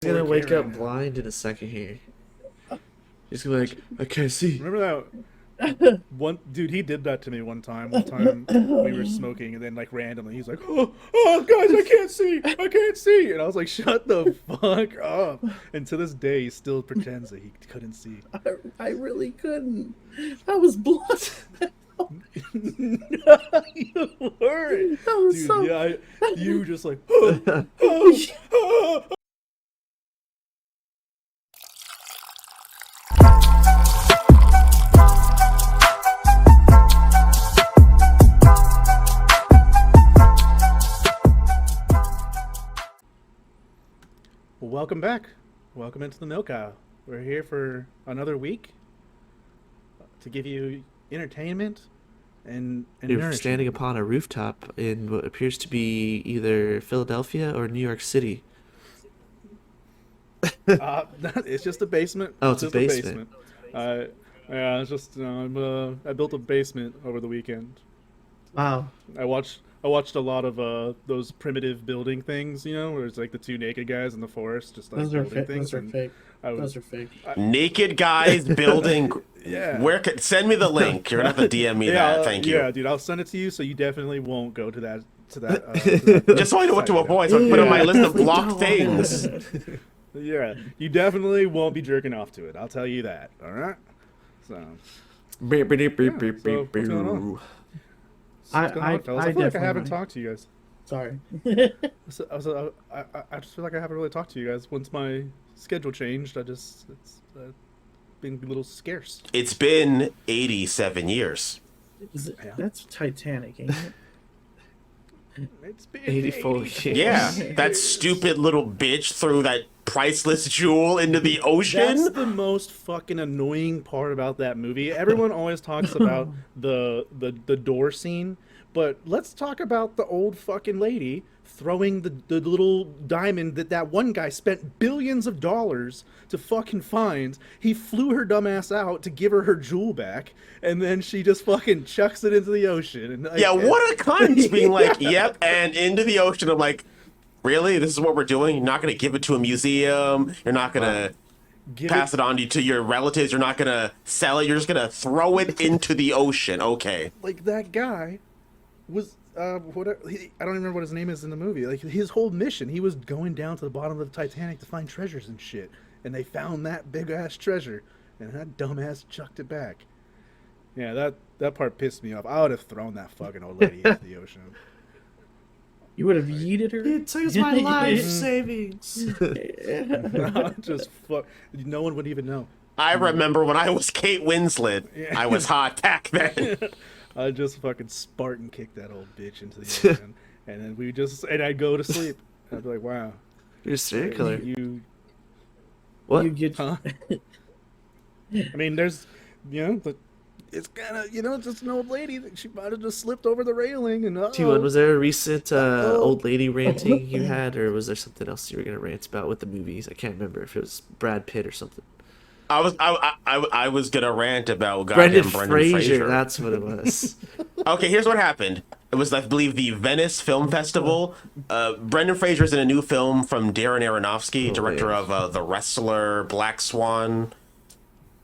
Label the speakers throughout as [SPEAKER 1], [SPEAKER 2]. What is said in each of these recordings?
[SPEAKER 1] He's gonna wake up blind in a second here. He's gonna be like, I can't see.
[SPEAKER 2] Remember that one dude? He did that to me one time. One time we were smoking, and then like randomly, he's like, "Oh, guys, I can't see, I can't see," and I was like, "Shut the fuck up!" And to this day, he still pretends that he couldn't see.
[SPEAKER 3] I really couldn't. I was blind.
[SPEAKER 2] No, you weren't, dude.
[SPEAKER 3] So...
[SPEAKER 2] Yeah, you just like. Welcome back. Welcome into the Melk. We're here for another week to give you entertainment and
[SPEAKER 1] You're standing upon a rooftop in what appears to be either Philadelphia or New York City.
[SPEAKER 2] It's just a basement.
[SPEAKER 1] Oh, it's a basement.
[SPEAKER 2] Yeah, it's just I built a basement over the weekend.
[SPEAKER 3] Wow.
[SPEAKER 2] I watched a lot of those primitive building things, you know, where it's like the two naked guys in the forest, just like building things.
[SPEAKER 3] Those are fake. Those are fake.
[SPEAKER 4] Naked guys building.
[SPEAKER 2] Yeah.
[SPEAKER 4] Send me the link. You're gonna have to DM me that. Thank you.
[SPEAKER 2] Yeah, dude, I'll send it to you, so you definitely won't go to that.
[SPEAKER 4] Just so I know what to avoid, so I can put it on my list of blocked things.
[SPEAKER 2] Yeah, you definitely won't be jerking off to it. I'll tell you that. All right. So. What's going on? I feel like I haven't talked to you guys.
[SPEAKER 3] Sorry.
[SPEAKER 2] I just feel like I haven't really talked to you guys. Once my schedule changed, it's been a little scarce.
[SPEAKER 4] It's been 87 years.
[SPEAKER 3] That's Titanic, ain't it?
[SPEAKER 2] It's been
[SPEAKER 1] 84 years.
[SPEAKER 4] Yeah, that stupid little bitch threw that priceless jewel into the ocean.
[SPEAKER 2] That's the most fucking annoying part about that movie. Everyone always talks about the door scene, but let's talk about the old fucking lady throwing the little diamond that one guy spent billions of dollars to fucking find. He flew her dumb ass out to give her jewel back, and then she just fucking chucks it into the ocean. And
[SPEAKER 4] yeah, what a cunt, being like, yep, and into the ocean. I'm like, really? This is what we're doing? You're not going to give it to a museum? You're not going to pass it on to your relatives? You're not going to sell it? You're just going to throw it into the ocean? Okay.
[SPEAKER 2] Like, that guy was... I don't remember what his name is in the movie. Like, his whole mission, he was going down to the bottom of the Titanic to find treasures and shit. And they found that big-ass treasure, and that dumbass chucked it back. Yeah, that part pissed me off. I would have thrown that fucking old lady into the ocean.
[SPEAKER 3] You would have yeeted her?
[SPEAKER 1] It took my life savings.
[SPEAKER 2] Just fuck. No one would even know.
[SPEAKER 4] I remember when I was Kate Winslet. I was hot back then.
[SPEAKER 2] I just fucking Spartan kicked that old bitch into the ocean, and then I'd go to sleep. I'd be like, wow.
[SPEAKER 1] You're a serial killer.
[SPEAKER 3] What?
[SPEAKER 1] You
[SPEAKER 3] get...
[SPEAKER 2] Huh? I mean, there's, it's kind of, just an old lady that she might have just slipped over the railing and
[SPEAKER 1] T1, was there a recent old lady ranting you had, or was there something else you were going to rant about with the movies? I can't remember if it was Brad Pitt or something.
[SPEAKER 4] I was gonna rant about Brendan Fraser.
[SPEAKER 1] That's what it was.
[SPEAKER 4] Okay, here's what happened. It was, I believe, the Venice Film Festival. Brendan Fraser's in a new film from Darren Aronofsky, director of The Wrestler, Black Swan,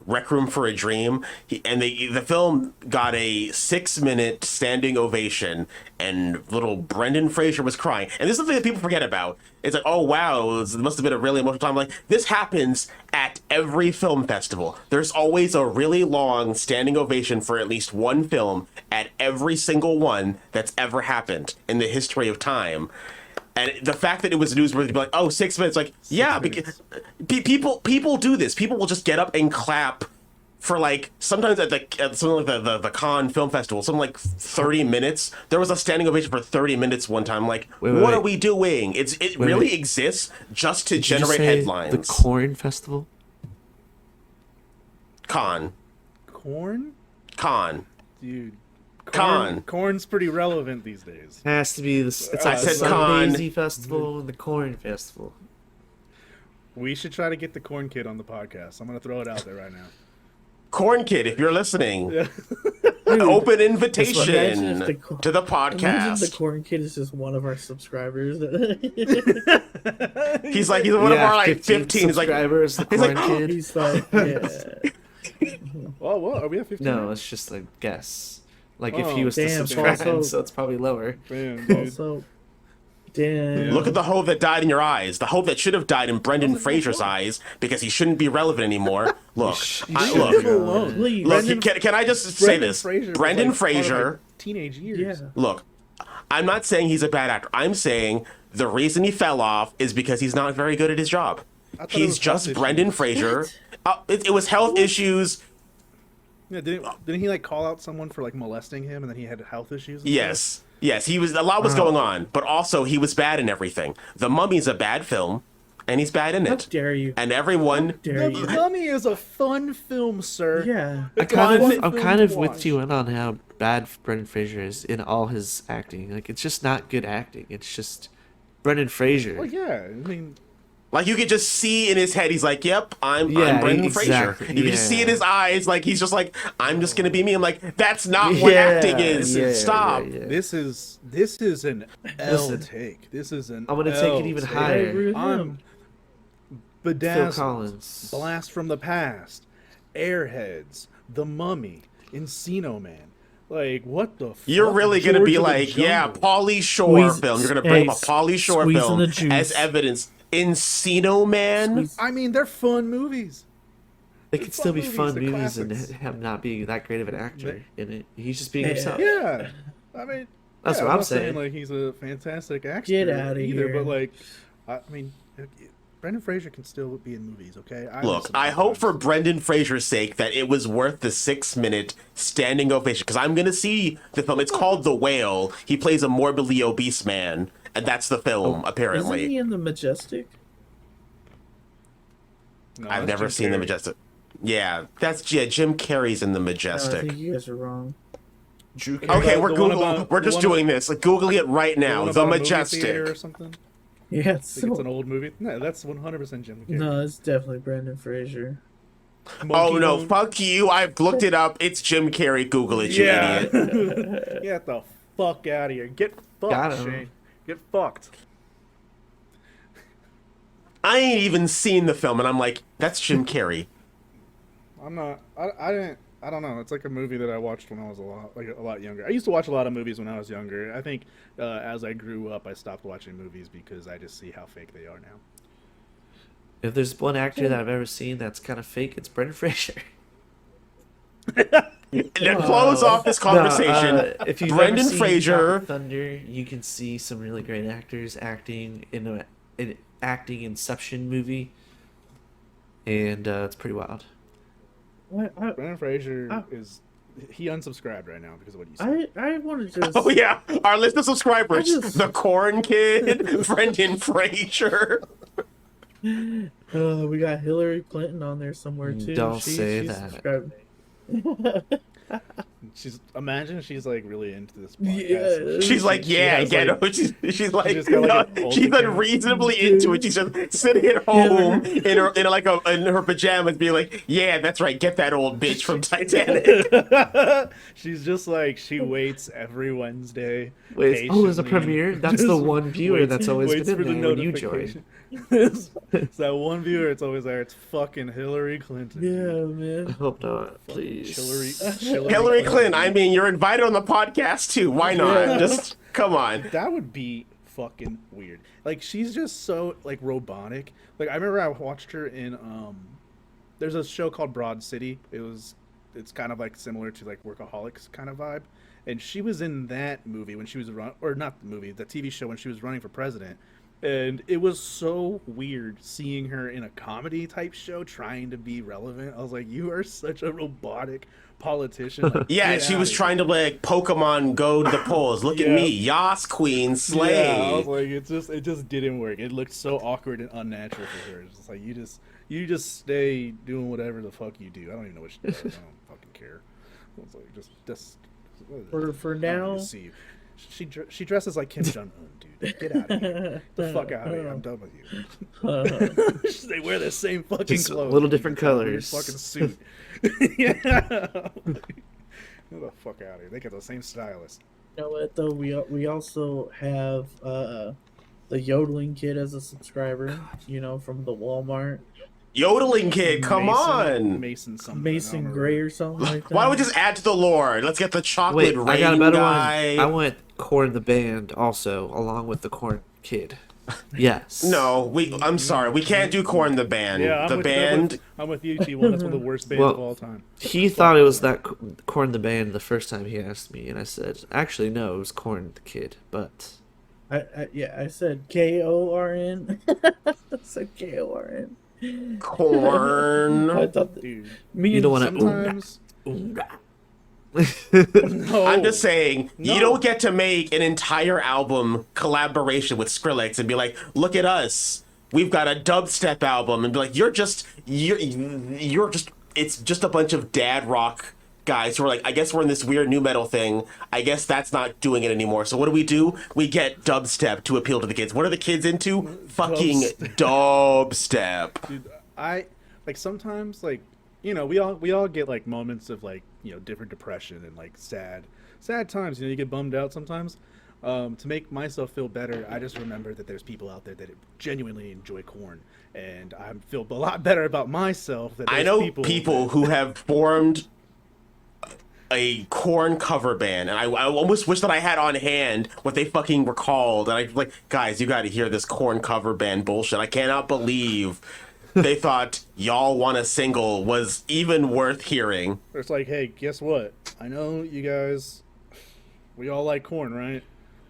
[SPEAKER 4] Rec Room for a Dream. The film got a 6-minute standing ovation, and little Brendan Fraser was crying. And this is something that people forget about. It's like, oh wow, it must have been a really emotional time. Like, this happens at every film festival. There's always a really long standing ovation for at least one film at every single one that's ever happened in the history of time. And the fact that it was newsworthy to be like, oh, 6 minutes, like, yeah, because people do this. People will just get up and clap for, like, sometimes at something like the Cannes Film Festival, something like 30 minutes. There was a standing ovation for 30 minutes one time. Like, what are we doing? It really exists just to generate headlines.
[SPEAKER 1] The Corn Festival?
[SPEAKER 4] Cannes.
[SPEAKER 2] Corn?
[SPEAKER 4] Cannes.
[SPEAKER 2] Dude.
[SPEAKER 4] Cannes.
[SPEAKER 2] Corn's pretty relevant these days.
[SPEAKER 1] It has to be the
[SPEAKER 4] Cannes
[SPEAKER 1] Festival and the Corn Festival.
[SPEAKER 2] We should try to get the Corn Kid on the podcast. I'm going to throw it out there right now.
[SPEAKER 4] Corn Kid, if you're listening. Open
[SPEAKER 3] Imagine
[SPEAKER 4] invitation
[SPEAKER 3] if
[SPEAKER 4] to the
[SPEAKER 3] Imagine the
[SPEAKER 4] podcast.
[SPEAKER 3] corn kid is just one of our subscribers.
[SPEAKER 4] He's one of our like 15. He's like,
[SPEAKER 1] subscribers. The corn kid.
[SPEAKER 3] He's like, yeah.
[SPEAKER 2] Oh, what? Are we at 15?
[SPEAKER 1] No, it's just a guess. Like if he
[SPEAKER 2] Oh,
[SPEAKER 1] was to
[SPEAKER 3] damn,
[SPEAKER 1] subscribe,
[SPEAKER 3] also-
[SPEAKER 1] so it's probably lower.
[SPEAKER 2] Man, dude.
[SPEAKER 3] Also, damn.
[SPEAKER 4] look at the hope that died in your eyes. The hope that should have died in Brendan Fraser's eyes because he shouldn't be relevant anymore. Look,
[SPEAKER 2] Leave
[SPEAKER 4] look,
[SPEAKER 2] him alone.
[SPEAKER 3] Please.
[SPEAKER 4] look. Can I just say this?
[SPEAKER 2] Fraser was,
[SPEAKER 4] Brendan
[SPEAKER 2] like, part of my
[SPEAKER 4] Fraser.
[SPEAKER 2] teenage years.
[SPEAKER 3] Yeah.
[SPEAKER 4] Look, I'm not saying he's a bad actor. I'm saying the reason he fell off is because he's not very good at his job.
[SPEAKER 2] thought it
[SPEAKER 4] He's
[SPEAKER 2] was
[SPEAKER 4] just
[SPEAKER 2] health
[SPEAKER 4] Brendan
[SPEAKER 2] issues.
[SPEAKER 4] Fraser. It was health issues.
[SPEAKER 2] Yeah, didn't he like call out someone for like molesting him, and then he had health issues? And
[SPEAKER 4] Yes. Yes, he was. A lot was going on, but also he was bad in everything. The Mummy's a bad film, and he's bad in
[SPEAKER 3] How
[SPEAKER 4] it.
[SPEAKER 3] dare you?
[SPEAKER 4] And everyone.
[SPEAKER 3] Dare
[SPEAKER 2] The
[SPEAKER 3] you?
[SPEAKER 2] Mummy is a fun film, sir.
[SPEAKER 3] Yeah.
[SPEAKER 2] It's a
[SPEAKER 1] I'm
[SPEAKER 2] fun
[SPEAKER 1] kind
[SPEAKER 2] film
[SPEAKER 1] of
[SPEAKER 2] to
[SPEAKER 1] with
[SPEAKER 2] watch.
[SPEAKER 1] you on how bad Brendan Fraser is in all his acting. Like it's just not good acting. It's just Brendan Fraser.
[SPEAKER 2] Well, yeah, I mean,
[SPEAKER 4] Like you could just see in his head, he's like, "Yep, I'm
[SPEAKER 1] Yeah,
[SPEAKER 4] Brendan
[SPEAKER 1] exactly,
[SPEAKER 4] Fraser." You could just see in
[SPEAKER 1] yeah.
[SPEAKER 4] his eyes, like he's just like, "I'm just gonna be me." I'm like, "That's not what acting is."
[SPEAKER 1] yeah,
[SPEAKER 4] Stop.
[SPEAKER 1] yeah, yeah.
[SPEAKER 2] this is an L
[SPEAKER 1] Listen,
[SPEAKER 2] take. This is an.
[SPEAKER 1] I'm gonna take
[SPEAKER 2] L
[SPEAKER 1] it even
[SPEAKER 2] take.
[SPEAKER 3] I
[SPEAKER 1] higher.
[SPEAKER 3] agree with
[SPEAKER 2] I'm
[SPEAKER 3] him.
[SPEAKER 1] Phil
[SPEAKER 2] Bedazzled,
[SPEAKER 1] Collins.
[SPEAKER 2] Blast from the Past, Airheads, The Mummy, Encino Man. Like, what the?
[SPEAKER 4] You're
[SPEAKER 2] fuck?
[SPEAKER 4] really gonna
[SPEAKER 2] George
[SPEAKER 4] be
[SPEAKER 2] of the
[SPEAKER 4] like, "Yeah,
[SPEAKER 2] Jungle.
[SPEAKER 4] Pauly Shore
[SPEAKER 3] Squeeze-
[SPEAKER 4] film." You're gonna bring
[SPEAKER 3] hey,
[SPEAKER 4] up a Pauly Shore
[SPEAKER 3] squeezing
[SPEAKER 4] film
[SPEAKER 3] the juice.
[SPEAKER 4] as evidence. Encino Man.
[SPEAKER 3] Squeeze-
[SPEAKER 2] I mean, they're fun movies.
[SPEAKER 1] They could still be
[SPEAKER 2] movies,
[SPEAKER 1] fun
[SPEAKER 2] the
[SPEAKER 1] movies and
[SPEAKER 2] classics.
[SPEAKER 1] him not being that great of an actor in it. He's just being himself.
[SPEAKER 2] Yeah, I mean,
[SPEAKER 1] That's
[SPEAKER 2] yeah,
[SPEAKER 1] what I'm
[SPEAKER 2] not
[SPEAKER 1] saying.
[SPEAKER 2] Like he's a fantastic actor.
[SPEAKER 3] Get outta
[SPEAKER 2] either,
[SPEAKER 3] here.
[SPEAKER 2] But like, I mean, Brendan Fraser can still be in movies. Okay.
[SPEAKER 4] Look, I hope for Brendan Fraser's sake that it was worth the 6-minute standing ovation because I'm gonna see the film. It's called The Whale. He plays a morbidly obese man, and that's the film
[SPEAKER 3] Isn't he
[SPEAKER 4] apparently.
[SPEAKER 3] in the Majestic?
[SPEAKER 2] No,
[SPEAKER 4] I've
[SPEAKER 2] that's
[SPEAKER 4] never
[SPEAKER 2] Jim
[SPEAKER 4] seen The
[SPEAKER 2] Carrey.
[SPEAKER 4] Majestic. Yeah, that's Jim Carrey's in The
[SPEAKER 3] No, I
[SPEAKER 4] Majestic.
[SPEAKER 3] think you guys are wrong.
[SPEAKER 2] Drew
[SPEAKER 4] Okay,
[SPEAKER 2] Carey,
[SPEAKER 4] we're
[SPEAKER 2] the one
[SPEAKER 4] Googling.
[SPEAKER 2] about-
[SPEAKER 4] We're
[SPEAKER 2] the
[SPEAKER 4] just
[SPEAKER 2] one
[SPEAKER 4] doing this. Like Googling it right now.
[SPEAKER 2] one
[SPEAKER 4] The
[SPEAKER 2] about a movie theater or
[SPEAKER 4] Majestic.
[SPEAKER 2] something.
[SPEAKER 3] Yeah,
[SPEAKER 2] I think
[SPEAKER 3] it's
[SPEAKER 2] it's
[SPEAKER 3] so...
[SPEAKER 2] an old movie. No, that's 100% Jim Carrey.
[SPEAKER 3] No, it's definitely Brendan Fraser.
[SPEAKER 4] Oh
[SPEAKER 2] Monkey
[SPEAKER 4] no!
[SPEAKER 2] Bone.
[SPEAKER 4] Fuck you! I've looked it up. It's Jim Carrey. Google it, you
[SPEAKER 2] Yeah.
[SPEAKER 4] idiot.
[SPEAKER 2] Get the fuck out of here. Get
[SPEAKER 1] Got
[SPEAKER 2] fucked,
[SPEAKER 1] him.
[SPEAKER 2] Shane. Get fucked.
[SPEAKER 4] I ain't even seen the film, and I'm like, that's Jim Carrey.
[SPEAKER 2] I'm not. I didn't. I don't know. It's like a movie that I watched when I was a lot younger. I used to watch a lot of movies when I was younger. I think as I grew up, I stopped watching movies because I just see how fake they are now.
[SPEAKER 1] If there's one actor that I've ever seen that's kind of fake, it's Brendan Fraser.
[SPEAKER 4] And to close off this conversation,
[SPEAKER 1] if you've
[SPEAKER 4] Brendan
[SPEAKER 1] ever seen
[SPEAKER 4] Fraser.
[SPEAKER 1] Top Thunder, you can see some really great actors acting in an acting Inception movie, and it's pretty wild.
[SPEAKER 2] Brendan Fraser is. He unsubscribed right now because of what you said.
[SPEAKER 3] I want to just...
[SPEAKER 4] Oh yeah, our list of subscribers:
[SPEAKER 3] I just-
[SPEAKER 4] the Corn Kid, Brendan Fraser.
[SPEAKER 3] we got Hillary Clinton on there somewhere too.
[SPEAKER 1] Don't say
[SPEAKER 3] she's
[SPEAKER 1] that.
[SPEAKER 3] subscribed.
[SPEAKER 2] Imagine she's like really into this
[SPEAKER 3] Yeah.
[SPEAKER 2] podcast.
[SPEAKER 4] She's like,
[SPEAKER 2] She
[SPEAKER 4] yeah,
[SPEAKER 2] has,
[SPEAKER 4] get
[SPEAKER 2] like-
[SPEAKER 4] it. She's like,
[SPEAKER 2] just got, like, an
[SPEAKER 4] no,
[SPEAKER 2] alt
[SPEAKER 4] she's
[SPEAKER 2] account.
[SPEAKER 4] unreasonably into it. She's just sitting at home in her pajamas, being like, yeah, that's right, get that old bitch from Titanic.
[SPEAKER 2] She's just like she waits every Wednesday.
[SPEAKER 1] Wait, oh, there's a
[SPEAKER 2] patiently.
[SPEAKER 1] premiere? That's the
[SPEAKER 2] Just
[SPEAKER 1] one viewer
[SPEAKER 2] waits-
[SPEAKER 1] that's always
[SPEAKER 2] waits
[SPEAKER 1] been
[SPEAKER 2] for
[SPEAKER 1] in
[SPEAKER 2] the
[SPEAKER 1] there when you join.
[SPEAKER 2] notification. It's that one viewer. It's always there. It's fucking Hillary Clinton.
[SPEAKER 3] Yeah,
[SPEAKER 1] I
[SPEAKER 3] man.
[SPEAKER 1] hope not, please.
[SPEAKER 4] Hillary Clinton, I mean, you're invited on the podcast too. Why not?
[SPEAKER 3] Yeah.
[SPEAKER 4] Just come on.
[SPEAKER 2] That would be fucking weird. Like she's just so like robotic. Like I remember I watched her in there's a show called Broad City. It's kind of like similar to like Workaholics kind of vibe. And she was in that movie when she was or not the movie, the TV show when she was running for president. And it was so weird seeing her in a comedy type show trying to be relevant. I was like, you are such a robotic politician. Like,
[SPEAKER 4] Yeah,
[SPEAKER 2] get
[SPEAKER 4] she
[SPEAKER 2] outta
[SPEAKER 4] was
[SPEAKER 2] here.
[SPEAKER 4] trying to like Pokemon go to the polls. Look at
[SPEAKER 2] Yeah.
[SPEAKER 4] me, Yas Queen, slay.
[SPEAKER 2] Yeah, I was like, it just didn't work. It looked so awkward and unnatural for her. It's just like you just stay doing whatever the fuck you do. I don't even know what she does. I don't fucking care. I was like, just
[SPEAKER 3] For
[SPEAKER 2] I don't
[SPEAKER 3] now,
[SPEAKER 2] need to see you. She dresses like Kim Jong Un, dude. Get out of here. The fuck out of here. I'm done with you. They wear the same fucking
[SPEAKER 1] Just
[SPEAKER 2] clothes.
[SPEAKER 1] little different
[SPEAKER 2] It's a weird
[SPEAKER 1] colors.
[SPEAKER 2] fucking suit. Yeah. Get the fuck out of here. They got the same stylist.
[SPEAKER 3] You know what though? We also have the yodeling kid as a subscriber. You know, from the Walmart.
[SPEAKER 4] Yodeling kid, come on.
[SPEAKER 2] Mason something.
[SPEAKER 3] Mason Gray or something like that.
[SPEAKER 4] Why don't we just add to the lore? Let's get the chocolate
[SPEAKER 1] Wait,
[SPEAKER 4] rain
[SPEAKER 1] I got a better
[SPEAKER 4] guy.
[SPEAKER 1] one. I went Corn the band also, along with the Corn kid. Yes.
[SPEAKER 4] No, I'm sorry. We can't do Corn the band.
[SPEAKER 2] Yeah,
[SPEAKER 4] the band.
[SPEAKER 2] I'm with you, T1. That's one of the worst bands of all time.
[SPEAKER 1] He thought it was that Corn the band the first time he asked me, and I said, actually, no, it was Corn the kid. But
[SPEAKER 3] I said KORN. I said KORN.
[SPEAKER 4] Corn.
[SPEAKER 3] I thought that,
[SPEAKER 2] Dude,
[SPEAKER 3] me
[SPEAKER 1] you don't
[SPEAKER 3] and
[SPEAKER 1] want to.
[SPEAKER 2] sometimes.
[SPEAKER 1] No.
[SPEAKER 4] I'm just saying,
[SPEAKER 2] No.
[SPEAKER 4] you don't get to make an entire album collaboration with Skrillex and be like, look at us. We've got a dubstep album, and be like, you're just, it's just a bunch of dad rock guys who are like, I guess we're in this weird new metal thing. I guess that's not doing it anymore. So what do? We get dubstep to appeal to the kids. What are the kids into? Fucking dubstep.
[SPEAKER 2] Dude, I like sometimes like we all get like moments of like different depression and like sad times. You get bummed out sometimes. To make myself feel better, I just remember that there's people out there that genuinely enjoy Korn, and I feel a lot better about myself. That
[SPEAKER 4] I
[SPEAKER 2] there's
[SPEAKER 4] know people who have formed a Korn cover band, and I almost wish that I had on hand what they fucking were called. And I like, guys, you got to hear this Korn cover band bullshit. I cannot believe they thought Y'all Want a Single was even worth hearing.
[SPEAKER 2] It's like, hey, guess what? I know you guys, we all like Korn, right?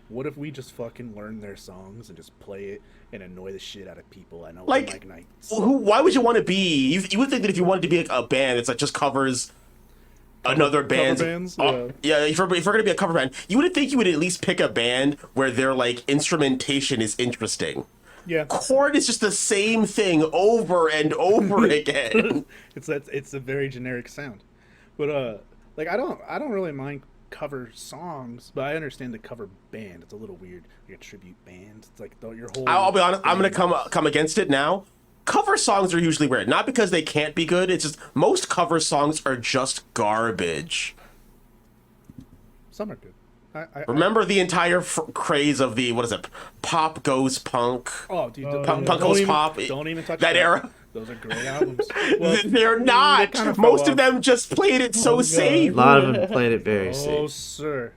[SPEAKER 2] What if we just fucking learn their songs and just play it and annoy the shit out of people? I know,
[SPEAKER 4] Like,
[SPEAKER 2] nights.
[SPEAKER 4] why would you want to be? You would think that if you wanted to be like a band that's like just covers another band.
[SPEAKER 2] bands?
[SPEAKER 4] Yeah, if we're gonna be a cover band, you would think you would at least pick a band where their like instrumentation is interesting.
[SPEAKER 2] Yeah.
[SPEAKER 4] Korn is just the same thing over and over again.
[SPEAKER 2] It's a very generic sound, but like I don't really mind cover songs, but I understand the cover band. It's a little weird, like a tribute band. It's like your whole.
[SPEAKER 4] I'll be honest. I'm gonna come against it now. Cover songs are usually weird, not because they can't be good. It's just most cover songs are just garbage.
[SPEAKER 2] Some are good.
[SPEAKER 4] Remember the entire craze of the pop goes punk.
[SPEAKER 2] Oh, dude,
[SPEAKER 4] Punk goes pop.
[SPEAKER 2] Don't even touch
[SPEAKER 4] that era.
[SPEAKER 2] Those are great albums. Well,
[SPEAKER 4] They're not.
[SPEAKER 2] they kind of
[SPEAKER 4] Most
[SPEAKER 2] fell
[SPEAKER 4] of them just played it so safe.
[SPEAKER 1] A lot of them played it very
[SPEAKER 2] Oh,
[SPEAKER 1] safe.
[SPEAKER 2] sir.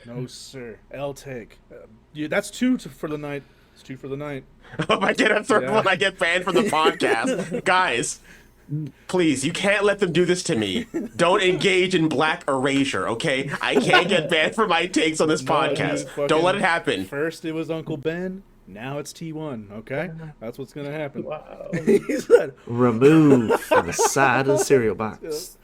[SPEAKER 2] No, sir. L-Take. That's two for the night. It's two for the night.
[SPEAKER 4] If I get a third
[SPEAKER 2] Yeah.
[SPEAKER 4] one, I get banned from the podcast. Guys, please, you can't let them do this to me. Don't engage in black erasure, okay? I can't get banned for my takes on this podcast.
[SPEAKER 2] Dude,
[SPEAKER 4] Don't let it happen.
[SPEAKER 2] First it was Uncle Ben. Now it's T1, okay? That's what's going to happen.
[SPEAKER 3] Wow.
[SPEAKER 2] He said,
[SPEAKER 1] Removed from the side of the cereal box.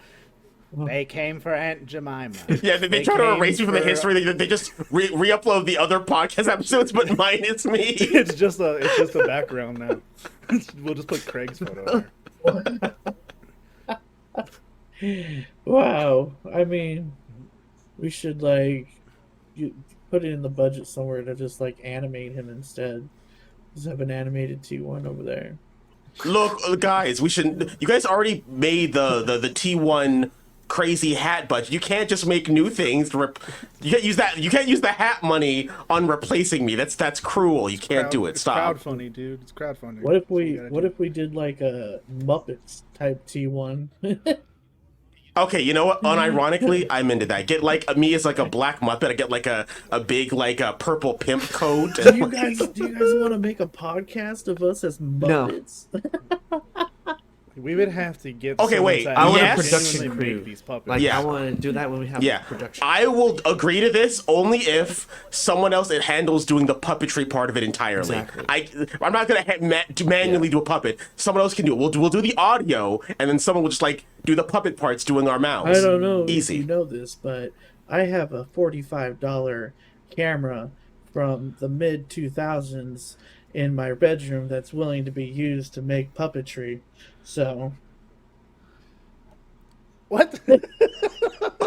[SPEAKER 2] they came for Aunt Jemima.
[SPEAKER 4] Yeah, they try to erase me from the history. They just re-upload the other podcast episodes, but mine is me.
[SPEAKER 2] It's just a background now. We'll just put Craig's photo there.
[SPEAKER 3] Wow. I mean, we should put it in the budget somewhere to just animate him instead. Just have an animated T1 over there.
[SPEAKER 4] Look, guys, you guys already made the T1 crazy hat budget. You can't just make new things. You can't use that. You can't use the hat money on replacing me. That's cruel. You can't do it. Stop.
[SPEAKER 2] It's crowdfunding, dude. It's crowdfunding.
[SPEAKER 3] What if
[SPEAKER 2] That's you gotta do.
[SPEAKER 3] we did like a Muppets type T1?
[SPEAKER 4] Okay, you know what? Unironically, I'm into that. Get me as like a black Muppet. I get like a big a purple pimp coat.
[SPEAKER 3] do you guys want to make a podcast of us as Muppets?
[SPEAKER 2] We would have to get.
[SPEAKER 4] Okay,
[SPEAKER 2] someone
[SPEAKER 4] wait.
[SPEAKER 2] to
[SPEAKER 1] I want a
[SPEAKER 2] actually
[SPEAKER 1] production
[SPEAKER 2] make
[SPEAKER 1] crew.
[SPEAKER 2] these puppets.
[SPEAKER 1] Like,
[SPEAKER 4] Yeah.
[SPEAKER 1] I want to do that when we have
[SPEAKER 4] Yeah,
[SPEAKER 1] production.
[SPEAKER 4] I will agree to this only if someone else handles doing the puppetry part of it entirely.
[SPEAKER 1] Exactly.
[SPEAKER 4] I'm not gonna manually do a puppet. Someone else can do it. We'll do the audio, and then someone will just do the puppet parts doing our mouths.
[SPEAKER 3] I don't know
[SPEAKER 4] Easy.
[SPEAKER 3] if you know this, but I have a $45 camera from the mid 2000s in my bedroom that's willing to be used to make puppetry. So
[SPEAKER 2] What?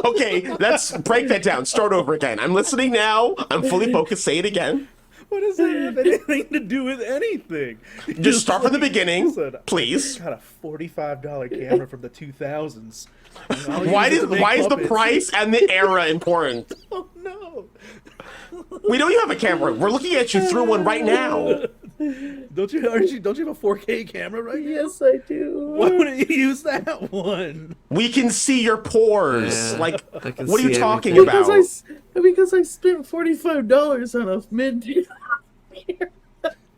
[SPEAKER 4] Okay, let's break that down. Start over again. I'm listening now. I'm fully focused. Say it again.
[SPEAKER 2] What does that have anything to do with anything?
[SPEAKER 4] Just start from the beginning,
[SPEAKER 2] Said,
[SPEAKER 4] please.
[SPEAKER 2] I got a $45 camera from the 2000s.
[SPEAKER 4] Why is the price and the era important?
[SPEAKER 2] Oh no!
[SPEAKER 4] We know you have a camera. We're looking at you through one right now.
[SPEAKER 2] Don't you have a 4K camera right now?
[SPEAKER 3] Yes, I do.
[SPEAKER 2] Why wouldn't you use that one?
[SPEAKER 4] We can see your pores.
[SPEAKER 1] Yeah,
[SPEAKER 4] Like,
[SPEAKER 1] I can
[SPEAKER 4] what are you
[SPEAKER 1] see
[SPEAKER 4] talking
[SPEAKER 1] everything.
[SPEAKER 4] about?
[SPEAKER 3] Because I spent $45 on a mid.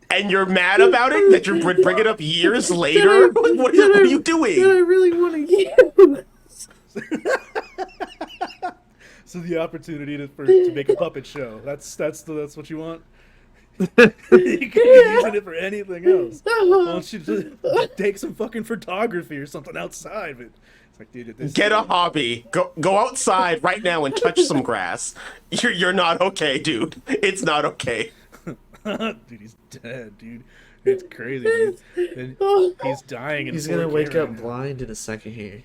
[SPEAKER 4] And you're mad about it? That you're bringing it up years later? What are you
[SPEAKER 3] That I
[SPEAKER 4] doing?
[SPEAKER 3] really want to use.
[SPEAKER 2] So the opportunity to make a puppet show. That's what you want. You could be using it for anything else. Why don't you just take some fucking photography or something outside? But it's like, dude,
[SPEAKER 4] Get a hobby. Go outside right now and touch some grass. You're not okay, dude. It's not okay.
[SPEAKER 2] dude, he's dead, dude. It's crazy, dude. And he's dying.
[SPEAKER 1] He's gonna
[SPEAKER 2] 4K
[SPEAKER 1] wake
[SPEAKER 2] right
[SPEAKER 1] up
[SPEAKER 2] now.
[SPEAKER 1] blind in a second here.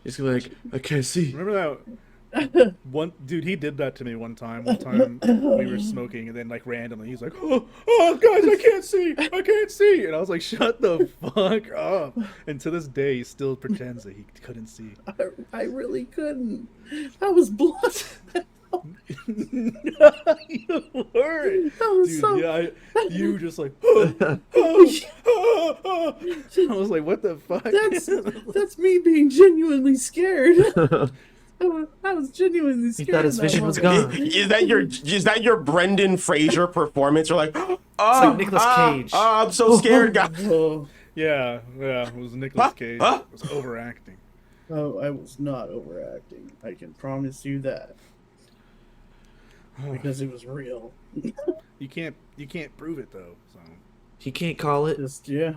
[SPEAKER 1] He's gonna be like, I can't see.
[SPEAKER 2] Remember that one dude? He did that to me one time. One time we were smoking, and then like randomly, he's like, "Oh, guys, I can't see," and I was like, "Shut the fuck up!" And to this day, he still pretends that he couldn't see.
[SPEAKER 3] I really couldn't. I was blind.
[SPEAKER 2] You weren't,
[SPEAKER 3] I was
[SPEAKER 2] dude.
[SPEAKER 3] so.
[SPEAKER 2] Yeah, you just like. I was like, "What the fuck?"
[SPEAKER 3] That's me being genuinely scared. I was genuinely
[SPEAKER 1] He
[SPEAKER 3] scared.
[SPEAKER 1] thought his
[SPEAKER 3] in that
[SPEAKER 1] vision was
[SPEAKER 3] moment.
[SPEAKER 1] gone.
[SPEAKER 4] Is that your Brendan Fraser performance? You're like, oh,
[SPEAKER 1] like Nicolas Cage.
[SPEAKER 4] I'm so scared, guys.
[SPEAKER 3] Oh,
[SPEAKER 2] Yeah, it was Nicolas Cage.
[SPEAKER 4] Huh?
[SPEAKER 2] It was overacting.
[SPEAKER 3] oh, I was not overacting. I can promise you that. Because it was real.
[SPEAKER 2] You can't prove it though. So
[SPEAKER 1] He can't call it.
[SPEAKER 3] Just yeah.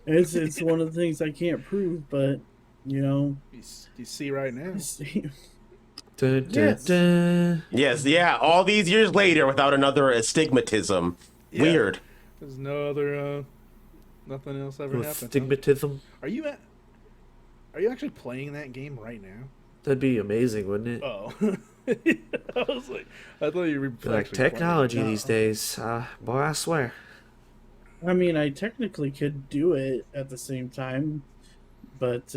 [SPEAKER 3] It's one of the things I can't prove, but you know.
[SPEAKER 2] you see right now.
[SPEAKER 1] Dun, dun,
[SPEAKER 3] Yes.
[SPEAKER 1] dun.
[SPEAKER 4] Yes, yeah. All these years later, without another astigmatism.
[SPEAKER 2] Yeah.
[SPEAKER 4] Weird.
[SPEAKER 2] There's no other nothing else ever
[SPEAKER 1] With
[SPEAKER 2] happened.
[SPEAKER 1] stigmatism.
[SPEAKER 2] Are you actually playing that game right now?
[SPEAKER 1] That'd be amazing, wouldn't it?
[SPEAKER 2] Oh. I was like, I thought you were
[SPEAKER 1] Like
[SPEAKER 2] actually playing it.
[SPEAKER 1] technology
[SPEAKER 3] No.
[SPEAKER 1] these days. Boy, I swear.
[SPEAKER 3] I mean, I technically could do it at the same time, but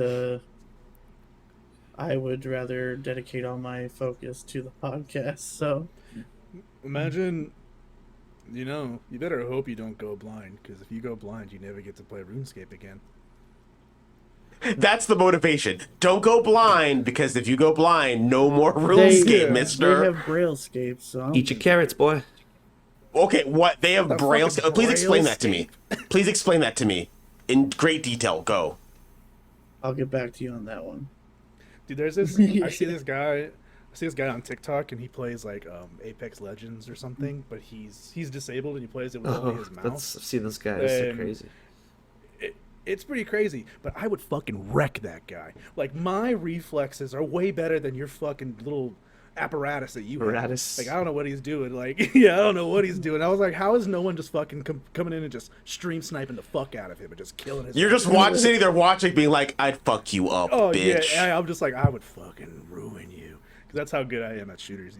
[SPEAKER 3] I would rather dedicate all my focus to the podcast. So
[SPEAKER 2] Imagine, you better hope you don't go blind, because if you go blind, you never get to play RuneScape again.
[SPEAKER 4] That's the motivation. Don't go blind, because if you go blind, no more RuneScape, mister.
[SPEAKER 3] They have Braillescape, so
[SPEAKER 1] Eat your carrots, boy.
[SPEAKER 4] Okay, what? They have
[SPEAKER 2] The
[SPEAKER 4] Braille.
[SPEAKER 2] fucking
[SPEAKER 4] Please explain that to me.
[SPEAKER 2] Braillescape.
[SPEAKER 4] Please explain that to me in great detail. Go.
[SPEAKER 3] I'll get back to you on that one.
[SPEAKER 2] Dude, there's this. I see this guy on TikTok, and he plays like Apex Legends or something, but he's disabled and he plays it with only his
[SPEAKER 1] I've
[SPEAKER 2] mouth.
[SPEAKER 1] seen this guy. It's so
[SPEAKER 2] And-
[SPEAKER 1] crazy.
[SPEAKER 2] It's pretty crazy, but I would fucking wreck that guy. Like, my reflexes are way better than your fucking little apparatus that you have.
[SPEAKER 1] Apparatus.
[SPEAKER 2] Like, I don't know what he's doing. Like, yeah, I don't know what he's doing. I was like, how is no one just fucking coming in and just stream sniping the fuck out of him and just killing his
[SPEAKER 4] You're just sitting there watching, being like, "I'd fuck you up,
[SPEAKER 2] Oh,
[SPEAKER 4] bitch."
[SPEAKER 2] yeah, I'm just like, I would fucking ruin you. Because that's how good I am at shooters,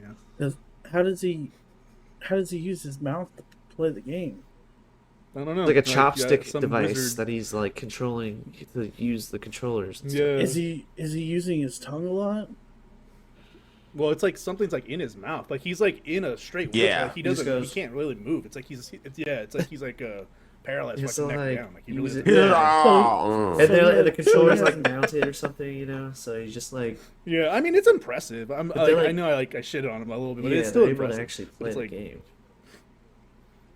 [SPEAKER 3] How does he use his mouth to play the game?
[SPEAKER 2] I don't know.
[SPEAKER 1] Like a chopstick
[SPEAKER 2] some
[SPEAKER 1] device
[SPEAKER 2] wizard-
[SPEAKER 1] that he's like controlling to use the controllers. And stuff.
[SPEAKER 2] Yeah.
[SPEAKER 3] Is he using his tongue a lot?
[SPEAKER 2] Well, it's like something's like in his mouth. Like he's like in a straight.
[SPEAKER 4] Yeah.
[SPEAKER 2] Like, he
[SPEAKER 1] He just
[SPEAKER 2] doesn't.
[SPEAKER 1] goes-
[SPEAKER 2] He can't really move. It's like he's like paralyzed,
[SPEAKER 1] Yeah,
[SPEAKER 2] fucking
[SPEAKER 1] so,
[SPEAKER 2] neck
[SPEAKER 1] like,
[SPEAKER 2] down. Like he
[SPEAKER 1] use
[SPEAKER 2] really.
[SPEAKER 1] it-
[SPEAKER 2] Doesn't.
[SPEAKER 4] Oh,
[SPEAKER 1] And
[SPEAKER 3] So
[SPEAKER 1] the controller's
[SPEAKER 3] yeah.
[SPEAKER 1] like mounted or something, you know. So he's just like,
[SPEAKER 2] Yeah, I mean it's impressive.
[SPEAKER 1] they're,
[SPEAKER 2] I
[SPEAKER 1] like-
[SPEAKER 2] know I shitted on him a little bit, but
[SPEAKER 1] yeah,
[SPEAKER 2] it's still
[SPEAKER 1] they're able
[SPEAKER 2] impressive.
[SPEAKER 1] to actually
[SPEAKER 2] But
[SPEAKER 1] play
[SPEAKER 2] it's
[SPEAKER 1] the
[SPEAKER 2] like,
[SPEAKER 1] game.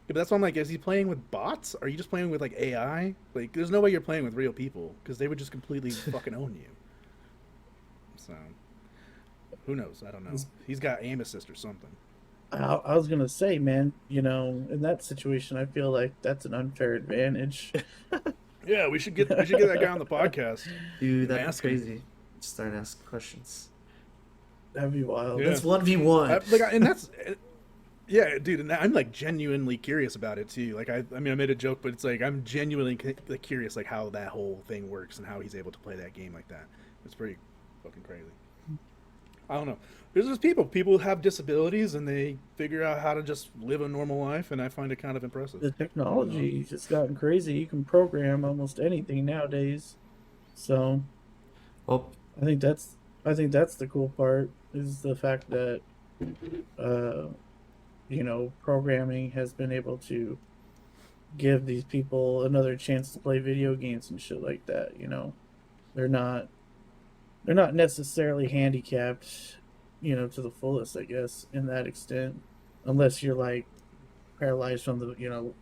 [SPEAKER 2] but that's why I'm like, is he playing with bots? Are you just playing with like AI? Like, there's no way you're playing with real people because they would just completely fucking own you. So, who knows? I don't know. He's got aim assist or something.
[SPEAKER 3] I was gonna say, man, in that situation, I feel like that's an unfair advantage.
[SPEAKER 2] Yeah, we should get that guy on the podcast.
[SPEAKER 1] Dude, that's
[SPEAKER 2] Ask him.
[SPEAKER 1] crazy. Start asking questions.
[SPEAKER 3] That'd be wild.
[SPEAKER 2] Yeah.
[SPEAKER 1] That's 1v1.
[SPEAKER 2] And that's. Yeah, dude, and I'm like genuinely curious about it too. Like, I mean, I made a joke, but it's like I'm genuinely like curious, like how that whole thing works and how he's able to play that game like that. It's pretty fucking crazy. I don't know. There's just people have disabilities and they figure out how to just live a normal life, and I find it kind of impressive.
[SPEAKER 3] The technology has gotten crazy. You can program almost anything nowadays. So
[SPEAKER 1] Well,
[SPEAKER 3] I think that's the cool part is the fact that programming has been able to give these people another chance to play video games and shit like that. They're not necessarily handicapped, to the fullest, I guess, in that extent, unless you're like paralyzed from the.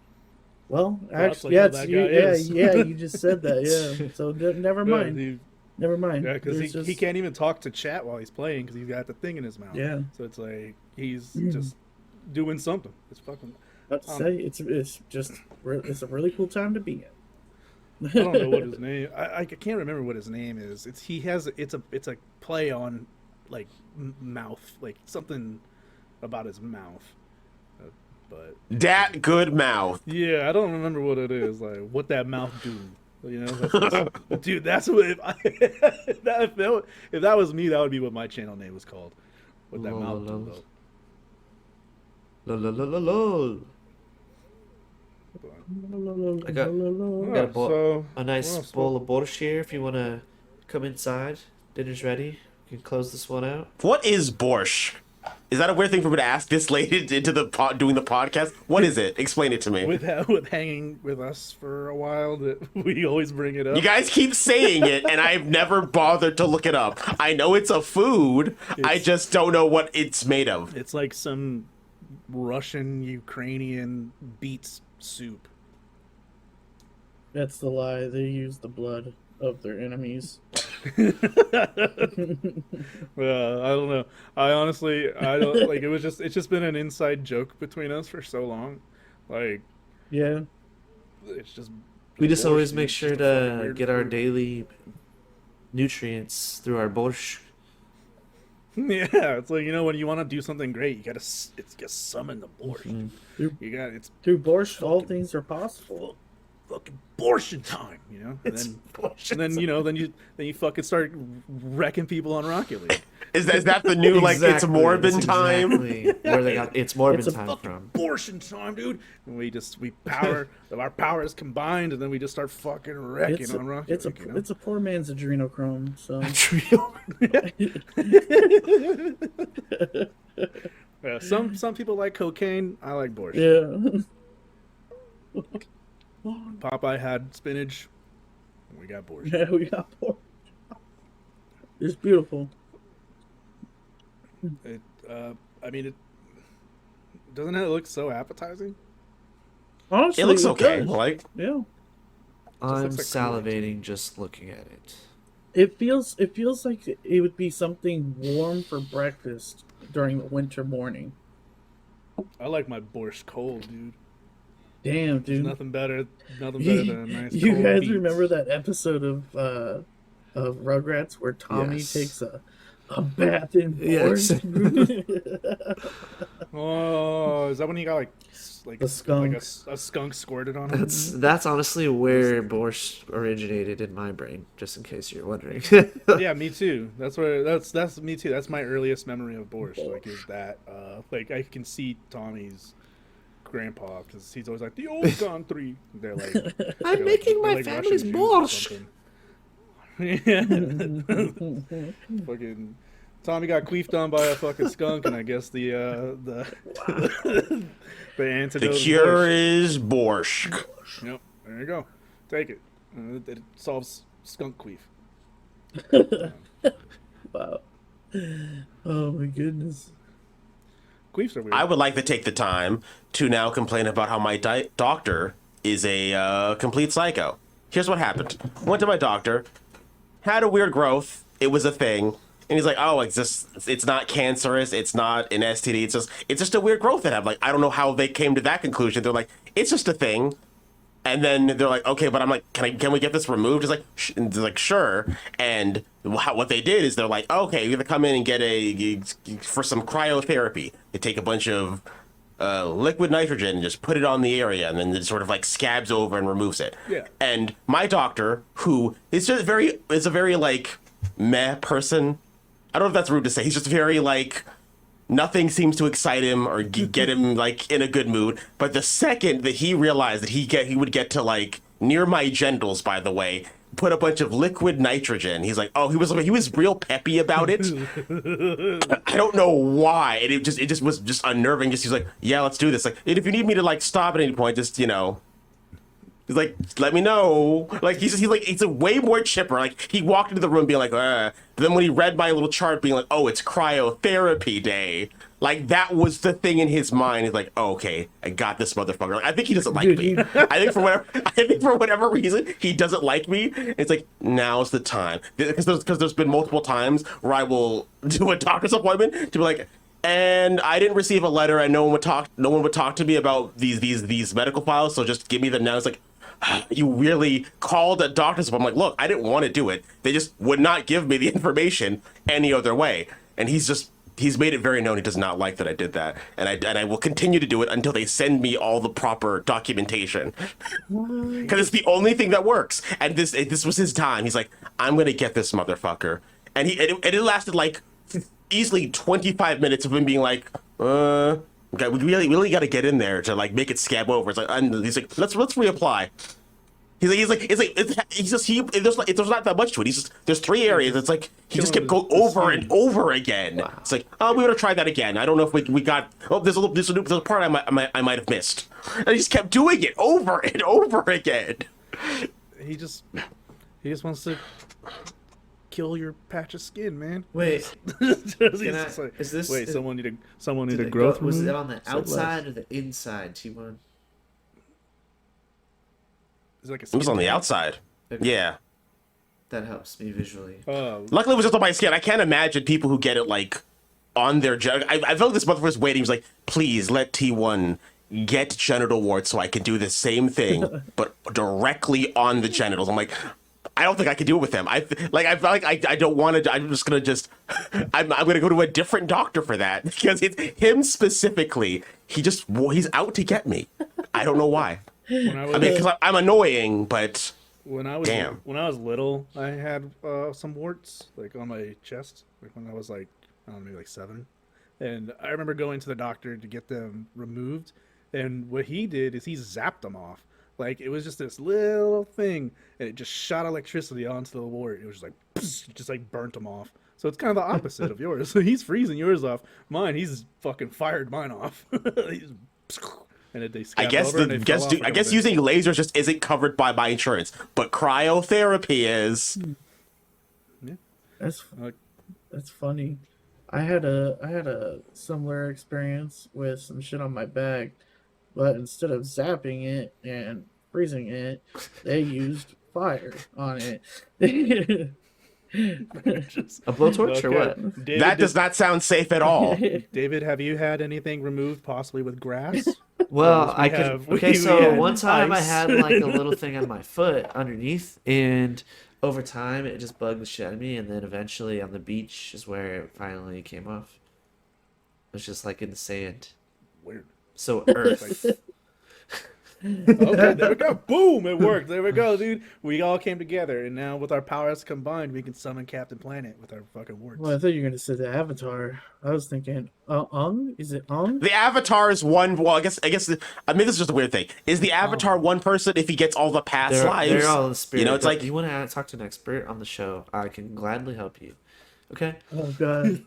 [SPEAKER 3] Well, actually, yeah, you just said that, yeah. So never mind. Never mind.
[SPEAKER 2] Yeah, because he can't even talk to chat while he's playing because he's got the thing in his mouth.
[SPEAKER 3] Yeah.
[SPEAKER 2] So it's like he's just doing something. It's fucking.
[SPEAKER 3] About to say it's a really cool time to be in.
[SPEAKER 2] I don't know what his name. I can't remember what his name is. It's a play on like mouth, like something about his mouth. But
[SPEAKER 4] Dat good mouth.
[SPEAKER 2] yeah, I don't remember what it is. Like what that mouth do. Dude, that's what if that was me, that would be what my channel name was called. What that mouth do,
[SPEAKER 1] lol. I got a nice bowl of borscht here. If you want to come inside, dinner's ready. You can close this one out.
[SPEAKER 4] What is borscht? Is that a weird thing for me to ask this late into the doing the podcast? What is it? Explain it to me.
[SPEAKER 2] with hanging with us for a while, that we always bring it up.
[SPEAKER 4] You guys keep saying it, and I've never bothered to look it up. I know it's a food. I just don't know what it's made of.
[SPEAKER 2] It's like some Russian Ukrainian beets soup.
[SPEAKER 3] That's the lie. They use the blood of their enemies.
[SPEAKER 2] I don't know. I don't like. It's just been an inside joke between us for so long. Like,
[SPEAKER 3] Yeah.
[SPEAKER 2] it's just.
[SPEAKER 1] We just
[SPEAKER 2] borscht,
[SPEAKER 1] always
[SPEAKER 2] dude.
[SPEAKER 1] make
[SPEAKER 2] It's
[SPEAKER 1] sure
[SPEAKER 2] just a fucking
[SPEAKER 1] to
[SPEAKER 2] weird
[SPEAKER 1] get our
[SPEAKER 2] food.
[SPEAKER 1] daily nutrients through our borscht.
[SPEAKER 2] Yeah, it's like when you want to do something great, you gotta summon the borscht. You got it's
[SPEAKER 3] Through borscht, all things are possible.
[SPEAKER 2] fucking borscht time, and then you fucking start wrecking people on Rocket League.
[SPEAKER 4] Is that the new like it's
[SPEAKER 1] Exactly,
[SPEAKER 4] Morbin
[SPEAKER 1] that's
[SPEAKER 4] time?
[SPEAKER 1] exactly where they got it's Morbin
[SPEAKER 3] It's a
[SPEAKER 1] time
[SPEAKER 2] Fucking
[SPEAKER 1] from.
[SPEAKER 2] borscht time, dude. And we power our powers combined, and then we just start fucking wrecking
[SPEAKER 3] It's
[SPEAKER 2] on Rocket League.
[SPEAKER 3] it's a poor man's adrenochrome. So
[SPEAKER 2] Yeah, some people like cocaine. I like borscht.
[SPEAKER 3] yeah.
[SPEAKER 2] Popeye had spinach. We got borscht.
[SPEAKER 3] Yeah, we got borscht. It's beautiful.
[SPEAKER 2] It doesn't it look so appetizing?
[SPEAKER 3] Honestly,
[SPEAKER 4] It looks okay.
[SPEAKER 3] does.
[SPEAKER 4] Like
[SPEAKER 3] Yeah.
[SPEAKER 1] I'm
[SPEAKER 2] looks like
[SPEAKER 1] salivating just looking at it.
[SPEAKER 3] It feels like it would be something warm for breakfast during the winter morning.
[SPEAKER 2] I like my borscht cold, dude.
[SPEAKER 3] Damn,
[SPEAKER 2] There's
[SPEAKER 3] dude.
[SPEAKER 2] nothing better than a nice
[SPEAKER 3] You
[SPEAKER 2] cold
[SPEAKER 3] guys
[SPEAKER 2] beets.
[SPEAKER 3] remember that episode of Rugrats where Tommy
[SPEAKER 1] Yes.
[SPEAKER 3] takes a bath in
[SPEAKER 1] Yes.
[SPEAKER 3] borscht?
[SPEAKER 2] Oh, is that when you got like
[SPEAKER 3] The skunk.
[SPEAKER 2] like a skunk squirted on him?
[SPEAKER 1] That's honestly where borscht originated in my brain, just in case you're wondering.
[SPEAKER 2] Yeah, me too. That's me too. That's my earliest memory of borscht. Like, is that like I can see Tommy's grandpa because he's always like the old country. They're like,
[SPEAKER 1] I'm making my family's borscht.
[SPEAKER 2] Yeah. Fucking Tommy got queefed on by a fucking skunk, and I guess the antidote.
[SPEAKER 4] the
[SPEAKER 2] is
[SPEAKER 4] cure
[SPEAKER 2] borscht.
[SPEAKER 4] is borscht.
[SPEAKER 2] Yep, there you go. Take it. It solves skunk queef.
[SPEAKER 3] Wow. Oh my goodness.
[SPEAKER 2] Queefs are weird.
[SPEAKER 4] I would like to take the time to now complain about how my doctor is a complete psycho. Here's what happened. Went to my doctor, had a weird growth. It was a thing. And he's like, oh, it's not cancerous. It's not an STD. It's just a weird growth that I have. Like, I don't know how they came to that conclusion. They're like, it's just a thing. And then they're like, okay, but I'm like, can we get this removed? It's like, and they're like, sure. And what they did is they're like, okay, you're gonna come in and get for some cryotherapy. They take a bunch of liquid nitrogen and just put it on the area, and then it sort of like scabs over and removes it.
[SPEAKER 2] Yeah.
[SPEAKER 4] And my doctor, who is just a very like meh person. I don't know if that's rude to say. He's just very like, nothing seems to excite him or get him like in a good mood. But the second that he realized that he would get to like near my genitals, by the way, put a bunch of liquid nitrogen. He's like, oh, he was real peppy about it. I don't know why. And it just was just unnerving. Just he's like, yeah, let's do this. Like, and if you need me to like stop at any point, just he's like, let me know. Like he's a way more chipper. Like he walked into the room being like, But then when he read my little chart, being like, oh, it's cryotherapy day. Like that was the thing in his mind. He's like, oh, okay, I got this motherfucker. Like, I think he doesn't like me. I think for whatever reason he doesn't like me. It's like now's the time because there's been multiple times where I will do a doctor's appointment to be like, and I didn't receive a letter, and no one would talk to me about these medical files. So just give me them now. It's like, you really called a doctor's appointment. I'm like, look, I didn't want to do it. They just would not give me the information any other way. And he's made it very known he does not like that I did that. And I will continue to do it until they send me all the proper documentation. Because it's the only thing that works. And this was his time. He's like, I'm going to get this motherfucker. And it lasted like easily 25 minutes of him being like, okay, we really got to get in there to like make it scab over. It's like, and he's like, let's reapply. There's not that much to it. There's 3 areas. It's like he just kept going over and over again. Wow. It's like, oh, we gotta try that again. I don't know if we got. Oh, there's a part I might have missed. And he just kept doing it over and over again.
[SPEAKER 2] He just wants to kill your patch of skin, man.
[SPEAKER 1] Wait,
[SPEAKER 2] someone need a growth.
[SPEAKER 1] Was it on the outside or the inside, T1?
[SPEAKER 4] It was on the outside. Okay. Yeah.
[SPEAKER 1] That helps me visually.
[SPEAKER 4] Luckily, it was just on my skin. I can't imagine people who get it like on their I felt this motherfucker's waiting. He was like, please let T1 get genital warts so I can do the same thing, but directly on the genitals. I'm like, I don't think I can do it with him. I feel like I don't want to. I'm just gonna I'm gonna go to a different doctor for that because it's him specifically. He's out to get me. I don't know why. Because I'm annoying, but
[SPEAKER 2] when I was little, I had some warts like on my chest, like when I was like, I don't know, maybe like 7, and I remember going to the doctor to get them removed, and what he did is he zapped them off. Like it was just this little thing, and it just shot electricity onto the wart. It was just like, pss, just like burnt them off. So it's kind of the opposite of yours. So he's freezing yours off. Mine, he's fucking fired mine off.
[SPEAKER 4] I guess using lasers just isn't covered by my insurance, but cryotherapy is.
[SPEAKER 3] Yeah. That's funny. I had a similar experience with some shit on my back, but instead of zapping it and freezing it, they used fire on it.
[SPEAKER 1] A blowtorch or what?
[SPEAKER 4] David, that does not sound safe at all.
[SPEAKER 2] David, have you had anything removed, possibly with grass?
[SPEAKER 1] Well, one time I had like a little thing on my foot underneath, and over time it just bugged the shit out of me, and then eventually on the beach is where it finally came off. It was just like in the sand.
[SPEAKER 2] Weird.
[SPEAKER 1] So earth.
[SPEAKER 2] Okay, there we go. Boom! It worked. There we go, dude. We all came together, and now with our powers combined, we can summon Captain Planet with our fucking warts.
[SPEAKER 3] Well, I thought you were gonna say the Avatar. I was thinking, is it Ong?
[SPEAKER 4] The Avatar is one. Well, I guess. This is just a weird thing. Is the Avatar one person if he gets all the past lives?
[SPEAKER 1] They're all in the spirit.
[SPEAKER 4] You know, it's like
[SPEAKER 1] you want to talk to an expert on the show. I can gladly help you. Okay.
[SPEAKER 3] Oh God.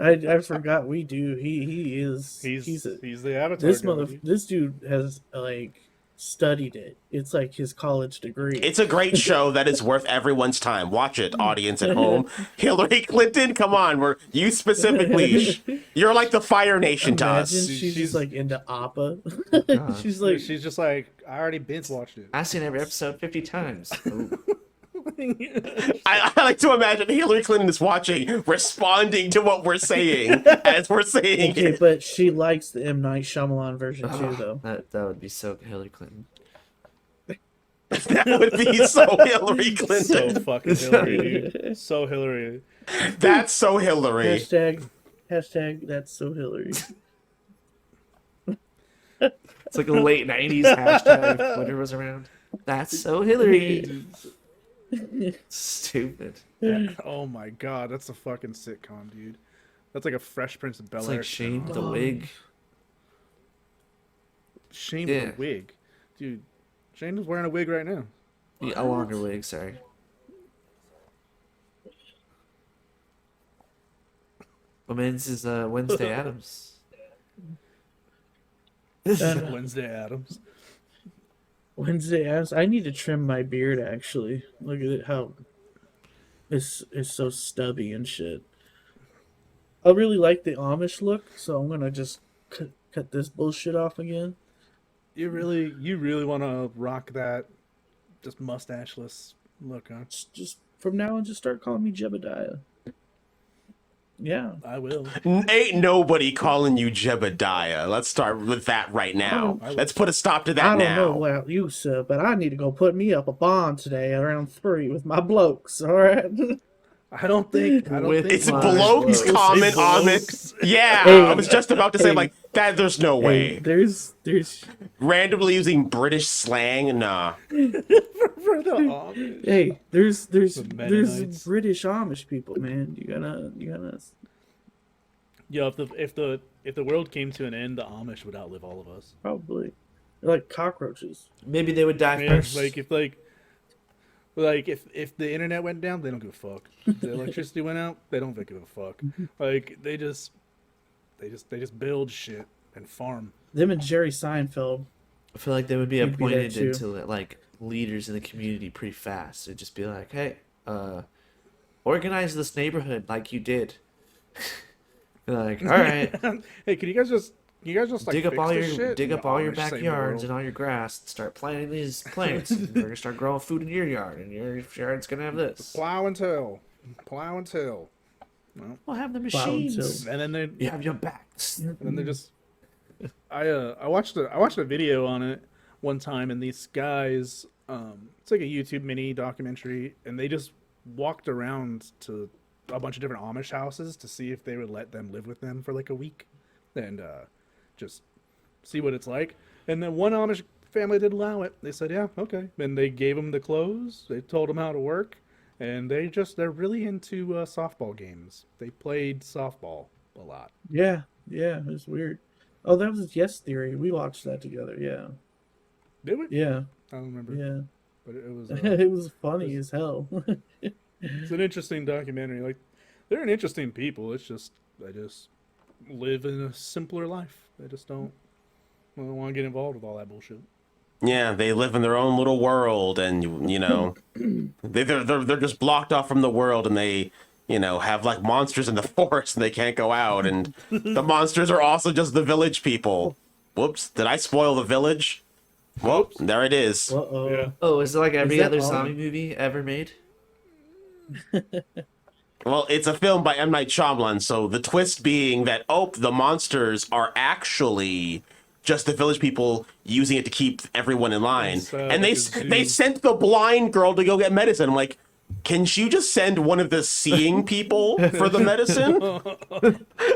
[SPEAKER 3] I forgot we do. He's
[SPEAKER 2] the Avatar.
[SPEAKER 3] This dude has like studied it. It's like his college degree.
[SPEAKER 4] It's a great show that is worth everyone's time. Watch it, audience at home. Hillary Clinton, come on, you specifically. You're like the Fire Nation to us.
[SPEAKER 3] She's just like into Appa. She's
[SPEAKER 2] just like, I already binge watched it.
[SPEAKER 1] I've seen every episode 50 times.
[SPEAKER 4] I like to imagine Hillary Clinton is watching, responding to what we're saying as we're saying
[SPEAKER 3] it. But she likes the M. Night Shyamalan version too, though.
[SPEAKER 1] That would be so Hillary Clinton.
[SPEAKER 4] That would be so Hillary Clinton.
[SPEAKER 2] So fucking Hillary, dude. So Hillary.
[SPEAKER 4] That's so Hillary.
[SPEAKER 3] Hashtag that's so Hillary.
[SPEAKER 1] It's like a late 90s hashtag when it was around. That's so Hillary. Stupid.
[SPEAKER 2] Oh my god, that's a fucking sitcom, dude. That's like a Fresh Prince of
[SPEAKER 1] It's
[SPEAKER 2] Bel-Air.
[SPEAKER 1] like Shane with the
[SPEAKER 3] Oh.
[SPEAKER 1] wig.
[SPEAKER 2] Shane
[SPEAKER 1] Yeah.
[SPEAKER 2] with a wig, dude. Shane is wearing a wig right now.
[SPEAKER 1] A longer wig, sorry. My man's is Wednesday Adams.
[SPEAKER 2] Wednesday Adams.
[SPEAKER 3] Wednesday ass. I need to trim my beard. Actually, look at it how it's so stubby and shit. I really like the Amish look, so I'm gonna just cut this bullshit off again.
[SPEAKER 2] You really want to rock that just mustacheless look, huh?
[SPEAKER 3] Just from now on, just start calling me Jebediah. Yeah.
[SPEAKER 2] I will.
[SPEAKER 4] Ain't nobody calling you Jebediah. Let's start with that right now. Let's put a stop to that
[SPEAKER 3] I don't
[SPEAKER 4] now.
[SPEAKER 3] know about you, sir, but I need to go put me up a bond today around 3 with my blokes. All right.
[SPEAKER 2] I don't think.
[SPEAKER 4] It's
[SPEAKER 1] My
[SPEAKER 4] blokes
[SPEAKER 1] blokes.
[SPEAKER 4] comment
[SPEAKER 2] It's
[SPEAKER 4] on
[SPEAKER 2] blokes.
[SPEAKER 4] it. Yeah,
[SPEAKER 3] Hey,
[SPEAKER 4] I was just about to say
[SPEAKER 3] hey,
[SPEAKER 4] like that. There's no
[SPEAKER 3] Hey,
[SPEAKER 4] way.
[SPEAKER 3] there's
[SPEAKER 4] Randomly using British slang, nah.
[SPEAKER 2] For the Amish.
[SPEAKER 3] hey, there's
[SPEAKER 2] The Mennonites.
[SPEAKER 3] British Amish people, man. You gotta
[SPEAKER 2] Yo, if the world came to an end, the Amish would outlive all of us.
[SPEAKER 3] probably. They're like cockroaches.
[SPEAKER 1] Maybe they would die
[SPEAKER 2] Man,
[SPEAKER 1] first.
[SPEAKER 2] if the internet went down, they don't give a fuck. If the electricity went out, they don't give a fuck. Like they just build shit and farm.
[SPEAKER 3] Them and Jerry Seinfeld.
[SPEAKER 1] I feel like they would be
[SPEAKER 3] You'd be there
[SPEAKER 1] appointed
[SPEAKER 3] too.
[SPEAKER 1] into like leaders in the community pretty fast. It'd just be like, hey, organize this neighborhood like you did. Be like, all right,
[SPEAKER 2] Hey, can you guys just like
[SPEAKER 1] dig up
[SPEAKER 2] fix
[SPEAKER 1] all
[SPEAKER 2] this
[SPEAKER 1] your
[SPEAKER 2] shit?
[SPEAKER 1] dig
[SPEAKER 2] And
[SPEAKER 1] up
[SPEAKER 2] the
[SPEAKER 1] all your
[SPEAKER 2] Amish save the
[SPEAKER 1] backyards and
[SPEAKER 2] world.
[SPEAKER 1] all your grass. And start planting these plants. And we're gonna start growing food in your yard, and your yard's gonna have this.
[SPEAKER 2] Plow and till.
[SPEAKER 1] We'll have the
[SPEAKER 3] Plow and
[SPEAKER 1] machines.
[SPEAKER 2] And then they
[SPEAKER 1] You have your backs.
[SPEAKER 2] just I watched a video on it one time, and these guys it's like a YouTube mini documentary, and they just walked around to a bunch of different Amish houses to see if they would let them live with them for like a week and just see what it's like. And then one Amish family did allow it. They said, yeah, okay. And they gave them the clothes, they told them how to work, and they're really into softball games. They played softball a lot.
[SPEAKER 3] Yeah, it was weird. Oh, that was Yes Theory. We watched that together. Yeah,
[SPEAKER 2] Did we?
[SPEAKER 3] yeah,
[SPEAKER 2] I don't remember.
[SPEAKER 3] yeah.
[SPEAKER 2] But it was
[SPEAKER 3] It was funny as hell.
[SPEAKER 2] it's an interesting documentary. Like, they're an interesting people. It's just they just live in a simpler life. They just don't want to get involved with all that bullshit.
[SPEAKER 4] Yeah, they live in their own little world, and you know, they're just blocked off from the world, and they have like monsters in the forest, and they can't go out, and the monsters are also just the village people. Whoops! Did I spoil the village? Whoop! There it is.
[SPEAKER 3] Uh-oh.
[SPEAKER 2] Yeah.
[SPEAKER 1] Oh, is it like every
[SPEAKER 3] that
[SPEAKER 1] other
[SPEAKER 3] all?
[SPEAKER 1] zombie movie ever made?
[SPEAKER 4] Well, it's a film by M. Night Shyamalan, so the twist being that, the monsters are actually just the village people using it to keep everyone in line. And they sent the blind girl to go get medicine. I'm like, can you just send one of the seeing people for the medicine?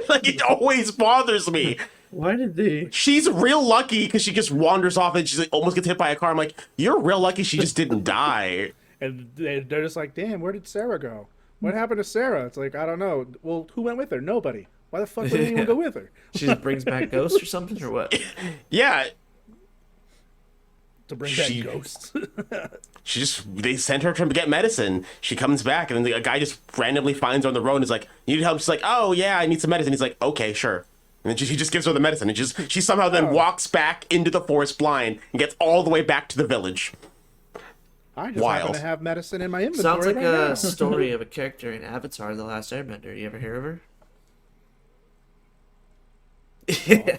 [SPEAKER 4] Like, it always bothers me.
[SPEAKER 3] Why did they?
[SPEAKER 4] She's real lucky because she just wanders off and she like, almost gets hit by a car. I'm like, you're real lucky she just didn't die.
[SPEAKER 2] And they're just like, damn, where did Sarah go? What happened to Sarah? It's like, I don't know. Well, who went with her? Nobody. Why the fuck would anyone go with her?
[SPEAKER 1] She just brings back ghosts or something, or what?
[SPEAKER 4] Yeah,
[SPEAKER 2] To bring back
[SPEAKER 4] She-
[SPEAKER 2] ghosts.
[SPEAKER 4] they sent her to get medicine. She comes back, and then a guy just randomly finds her on the road and is like, you need help? She's like, oh, yeah, I need some medicine. He's like, okay, sure. And then she just gives her the medicine. And she somehow then walks back into the forest blind and gets all the way back to the village.
[SPEAKER 2] I just
[SPEAKER 4] Wild.
[SPEAKER 2] happen to have medicine in my inventory.
[SPEAKER 1] Sounds like
[SPEAKER 2] right
[SPEAKER 1] a
[SPEAKER 2] now.
[SPEAKER 1] story of a character in Avatar: The Last Airbender. You ever hear of her? Yeah.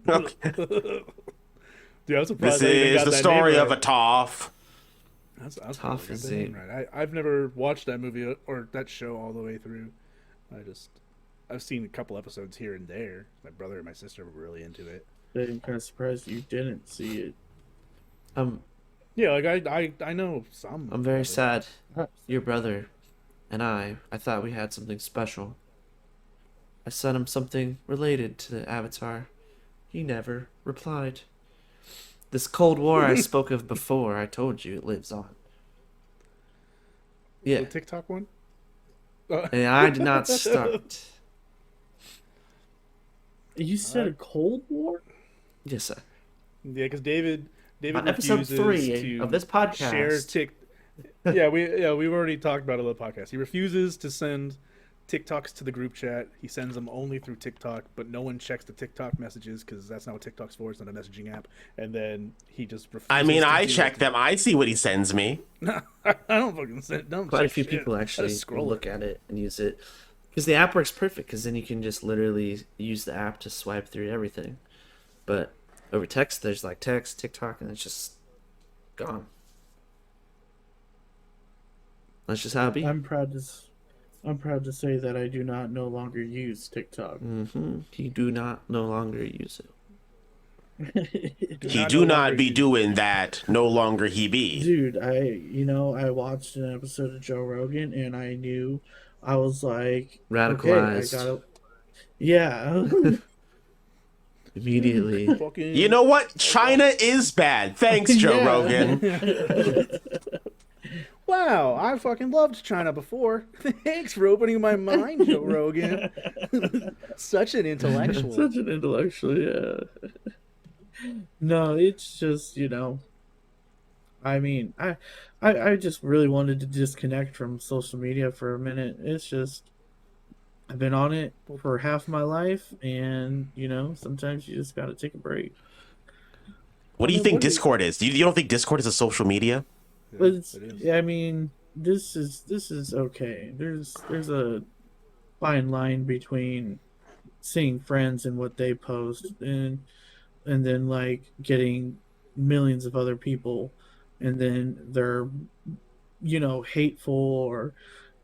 [SPEAKER 4] Okay.
[SPEAKER 2] Dude, I'm surprised
[SPEAKER 4] This
[SPEAKER 2] I even
[SPEAKER 4] is
[SPEAKER 2] got
[SPEAKER 4] the
[SPEAKER 2] that
[SPEAKER 4] story
[SPEAKER 2] name
[SPEAKER 4] of a
[SPEAKER 2] right.
[SPEAKER 4] Toph.
[SPEAKER 2] That's
[SPEAKER 1] Tough
[SPEAKER 2] really
[SPEAKER 1] is
[SPEAKER 2] got the name
[SPEAKER 1] it.
[SPEAKER 2] right. I've never watched that movie or that show all the way through. I've seen a couple episodes here and there. My brother and my sister were really into it.
[SPEAKER 3] I'm kind of surprised you didn't see it.
[SPEAKER 2] Yeah, like I know some.
[SPEAKER 1] I'm very
[SPEAKER 2] of it.
[SPEAKER 1] sad. Your brother and I thought we had something special. I sent him something related to the Avatar. He never replied. This Cold War I spoke of before, I told you it lives on. Yeah.
[SPEAKER 2] The TikTok one?
[SPEAKER 1] And I did not start.
[SPEAKER 3] You said a Cold War?
[SPEAKER 1] Yes, sir.
[SPEAKER 2] Yeah, because David
[SPEAKER 1] On episode
[SPEAKER 2] refuses
[SPEAKER 1] 3
[SPEAKER 2] to
[SPEAKER 1] of this podcast.
[SPEAKER 2] share we've already talked about it on the podcast. He refuses to send TikToks to the group chat. He sends them only through TikTok, but no one checks the TikTok messages because that's not what TikTok's for. It's not a messaging app. And then he just refuses.
[SPEAKER 4] I mean, I check them. I see what he sends me.
[SPEAKER 2] No, I don't fucking send. Don't
[SPEAKER 1] Quite a
[SPEAKER 2] check
[SPEAKER 1] few
[SPEAKER 2] shit.
[SPEAKER 1] people
[SPEAKER 2] I
[SPEAKER 1] actually
[SPEAKER 2] just scroll
[SPEAKER 1] look at it and use it. Because the app works perfect, because then you can just literally use the app to swipe through everything. But over text, there's like text, TikTok, and it's just gone. That's just how it be.
[SPEAKER 3] I'm proud to say that I do not no longer use TikTok.
[SPEAKER 1] He do not no longer use it.
[SPEAKER 4] He do not be doing that. No longer he be.
[SPEAKER 3] Dude, I watched an episode of Joe Rogan and I knew, I was like,
[SPEAKER 1] Radicalized.
[SPEAKER 3] okay, I gotta, yeah.
[SPEAKER 1] Immediately.
[SPEAKER 2] Fucking...
[SPEAKER 4] You know what? China is bad. Thanks, Joe
[SPEAKER 3] Yeah.
[SPEAKER 4] Rogan.
[SPEAKER 2] Wow, I fucking loved China before. Thanks for opening my mind, Joe Rogan. Such an intellectual.
[SPEAKER 3] Such an intellectual, yeah. No, it's just, I mean, I just really wanted to disconnect from social media for a minute. It's just, I've been on it for half my life, and, sometimes you just gotta take a break.
[SPEAKER 4] What do you think Discord is? You don't think Discord is a social media?
[SPEAKER 3] But it's, I mean, this is okay. There's a fine line between seeing friends and what they post, and then like getting millions of other people, and then they're hateful or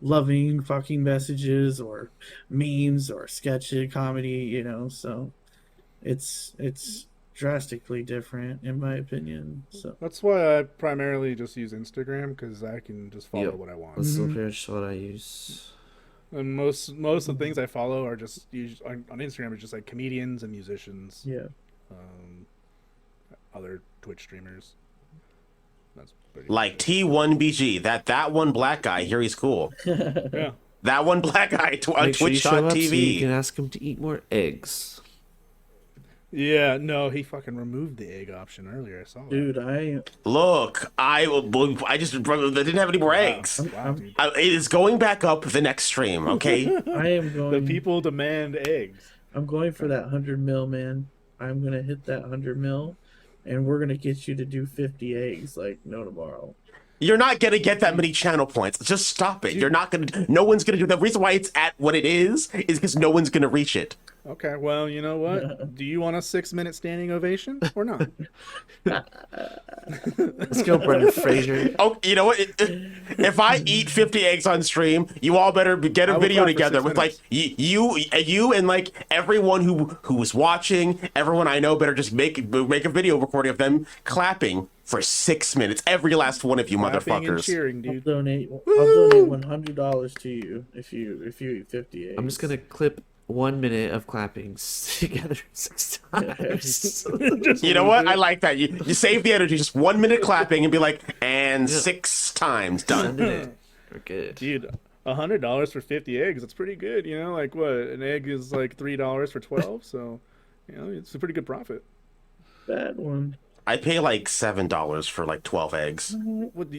[SPEAKER 3] loving fucking messages or memes or sketchy comedy. So it's drastically different in my opinion. So
[SPEAKER 2] that's why I primarily just use Instagram, because I can just follow what I want.
[SPEAKER 1] That's pretty much what I use.
[SPEAKER 2] And most of the things I follow are just on Instagram. It's just like comedians and musicians.
[SPEAKER 3] yeah.
[SPEAKER 2] Other Twitch streamers. That's pretty
[SPEAKER 4] Like T1BG, that one black guy. Here he's cool.
[SPEAKER 2] yeah.
[SPEAKER 4] That one black guy on
[SPEAKER 1] Make sure you show up so you
[SPEAKER 4] Twitch.tv.
[SPEAKER 1] can ask him to eat more eggs.
[SPEAKER 2] Yeah, no, he fucking removed the egg option earlier. I saw that.
[SPEAKER 3] Dude,
[SPEAKER 4] Look, I didn't have any more eggs.
[SPEAKER 2] Wow, dude.
[SPEAKER 4] It is going back up the next stream, okay?
[SPEAKER 3] I am
[SPEAKER 2] The
[SPEAKER 3] going.
[SPEAKER 2] people demand eggs.
[SPEAKER 3] I'm going for that 100 mil, man. I'm gonna hit that 100 mil, and we're gonna get you to do 50 eggs like no tomorrow.
[SPEAKER 4] You're not gonna get that many channel points. Just stop it. You're not gonna. No one's gonna do that. The reason why it's at what it is because no one's gonna reach it.
[SPEAKER 2] Okay, well, you know what? Do you want a 6-minute standing ovation or not?
[SPEAKER 1] Let's go, Brendan Fraser.
[SPEAKER 4] Oh, you know what? If I eat 50 eggs on stream, you all better get a
[SPEAKER 2] will
[SPEAKER 4] video
[SPEAKER 2] clap for
[SPEAKER 4] together
[SPEAKER 2] 6
[SPEAKER 4] with like
[SPEAKER 2] minutes.
[SPEAKER 4] you and like everyone who was watching. Everyone I know better just make a video recording of them clapping for 6 minutes. Every last one of you
[SPEAKER 2] Clapping and
[SPEAKER 4] motherfuckers.
[SPEAKER 2] cheering,
[SPEAKER 3] I'll
[SPEAKER 2] dude.
[SPEAKER 3] donate $100 to you if you eat 50 eggs.
[SPEAKER 1] I'm just gonna clip 1 minute of clapping together 6 times.
[SPEAKER 4] You know what? I like that. You save the energy. Just 1 minute clapping and be like, and 6 times done.
[SPEAKER 1] Send it. We're good.
[SPEAKER 2] Dude, $100 for 50 eggs. That's pretty good. Like what? An egg is like $3 for 12. So, it's a pretty good profit.
[SPEAKER 3] Bad one.
[SPEAKER 4] I pay like $7 for like 12 eggs.
[SPEAKER 2] Well,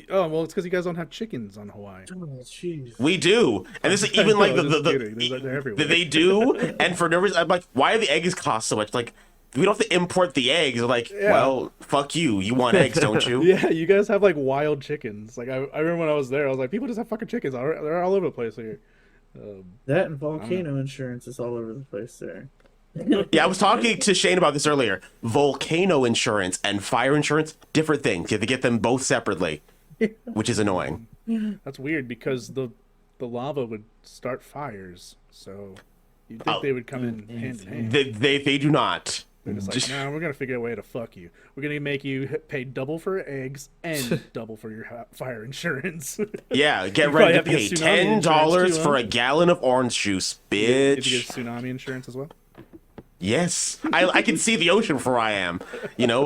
[SPEAKER 2] it's because you guys don't have chickens on Hawaii.
[SPEAKER 3] Oh, jeez.
[SPEAKER 4] We do, and this is even like
[SPEAKER 2] Just kidding. They're everywhere.
[SPEAKER 4] they do, and for no reason, I'm like, why do the eggs cost so much? Like, we don't have to import the eggs. They're like, well, fuck you. You want eggs, don't you?
[SPEAKER 2] Yeah, you guys have like wild chickens. Like I remember when I was there, I was like, people just have fucking chickens. They're all over the place here.
[SPEAKER 3] That and volcano insurance is all over the place there.
[SPEAKER 4] Yeah, I was talking to Shane about this earlier. Volcano insurance and fire insurance, different things. You have to get them both separately, which is annoying.
[SPEAKER 2] That's weird because the lava would start fires, so you'd think they would come in hand in hand.
[SPEAKER 4] They do not.
[SPEAKER 2] They're just like, no, we're gonna figure a way to fuck you. We're gonna make you pay double for eggs and double for your fire insurance.
[SPEAKER 4] Yeah, get
[SPEAKER 2] probably
[SPEAKER 4] ready to
[SPEAKER 2] have to get
[SPEAKER 4] pay
[SPEAKER 2] tsunami
[SPEAKER 4] $10
[SPEAKER 2] insurance too,
[SPEAKER 4] for
[SPEAKER 2] huh?
[SPEAKER 4] a gallon of orange juice,
[SPEAKER 2] Did you
[SPEAKER 4] bitch.
[SPEAKER 2] get tsunami insurance as well?
[SPEAKER 4] Yes, I can see the ocean from where I am.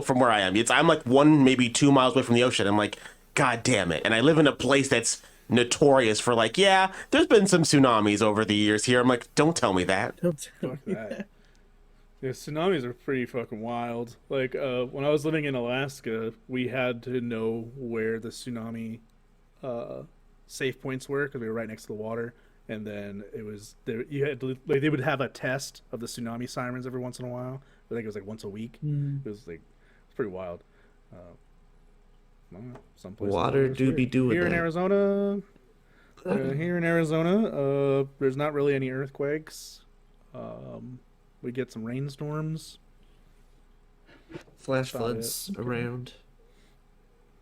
[SPEAKER 4] From where I am, I'm like 1 maybe 2 miles away from the ocean. I'm like, God damn it! And I live in a place that's notorious for like, yeah, there's been some tsunamis over the years here. I'm like, don't tell me that.
[SPEAKER 2] Fuck that. Yeah, tsunamis are pretty fucking wild. Like, when I was living in Alaska, we had to know where the tsunami safe points were because we were right next to the water. And then it was there. You had to, like, they would have a test of the tsunami sirens every once in a while. I think it was like once a week. It was like it's pretty wild. Some places
[SPEAKER 1] Water do be doing
[SPEAKER 2] here
[SPEAKER 1] that.
[SPEAKER 2] in Arizona. There's not really any earthquakes. We get some rainstorms.
[SPEAKER 1] Flash
[SPEAKER 2] About
[SPEAKER 1] floods around.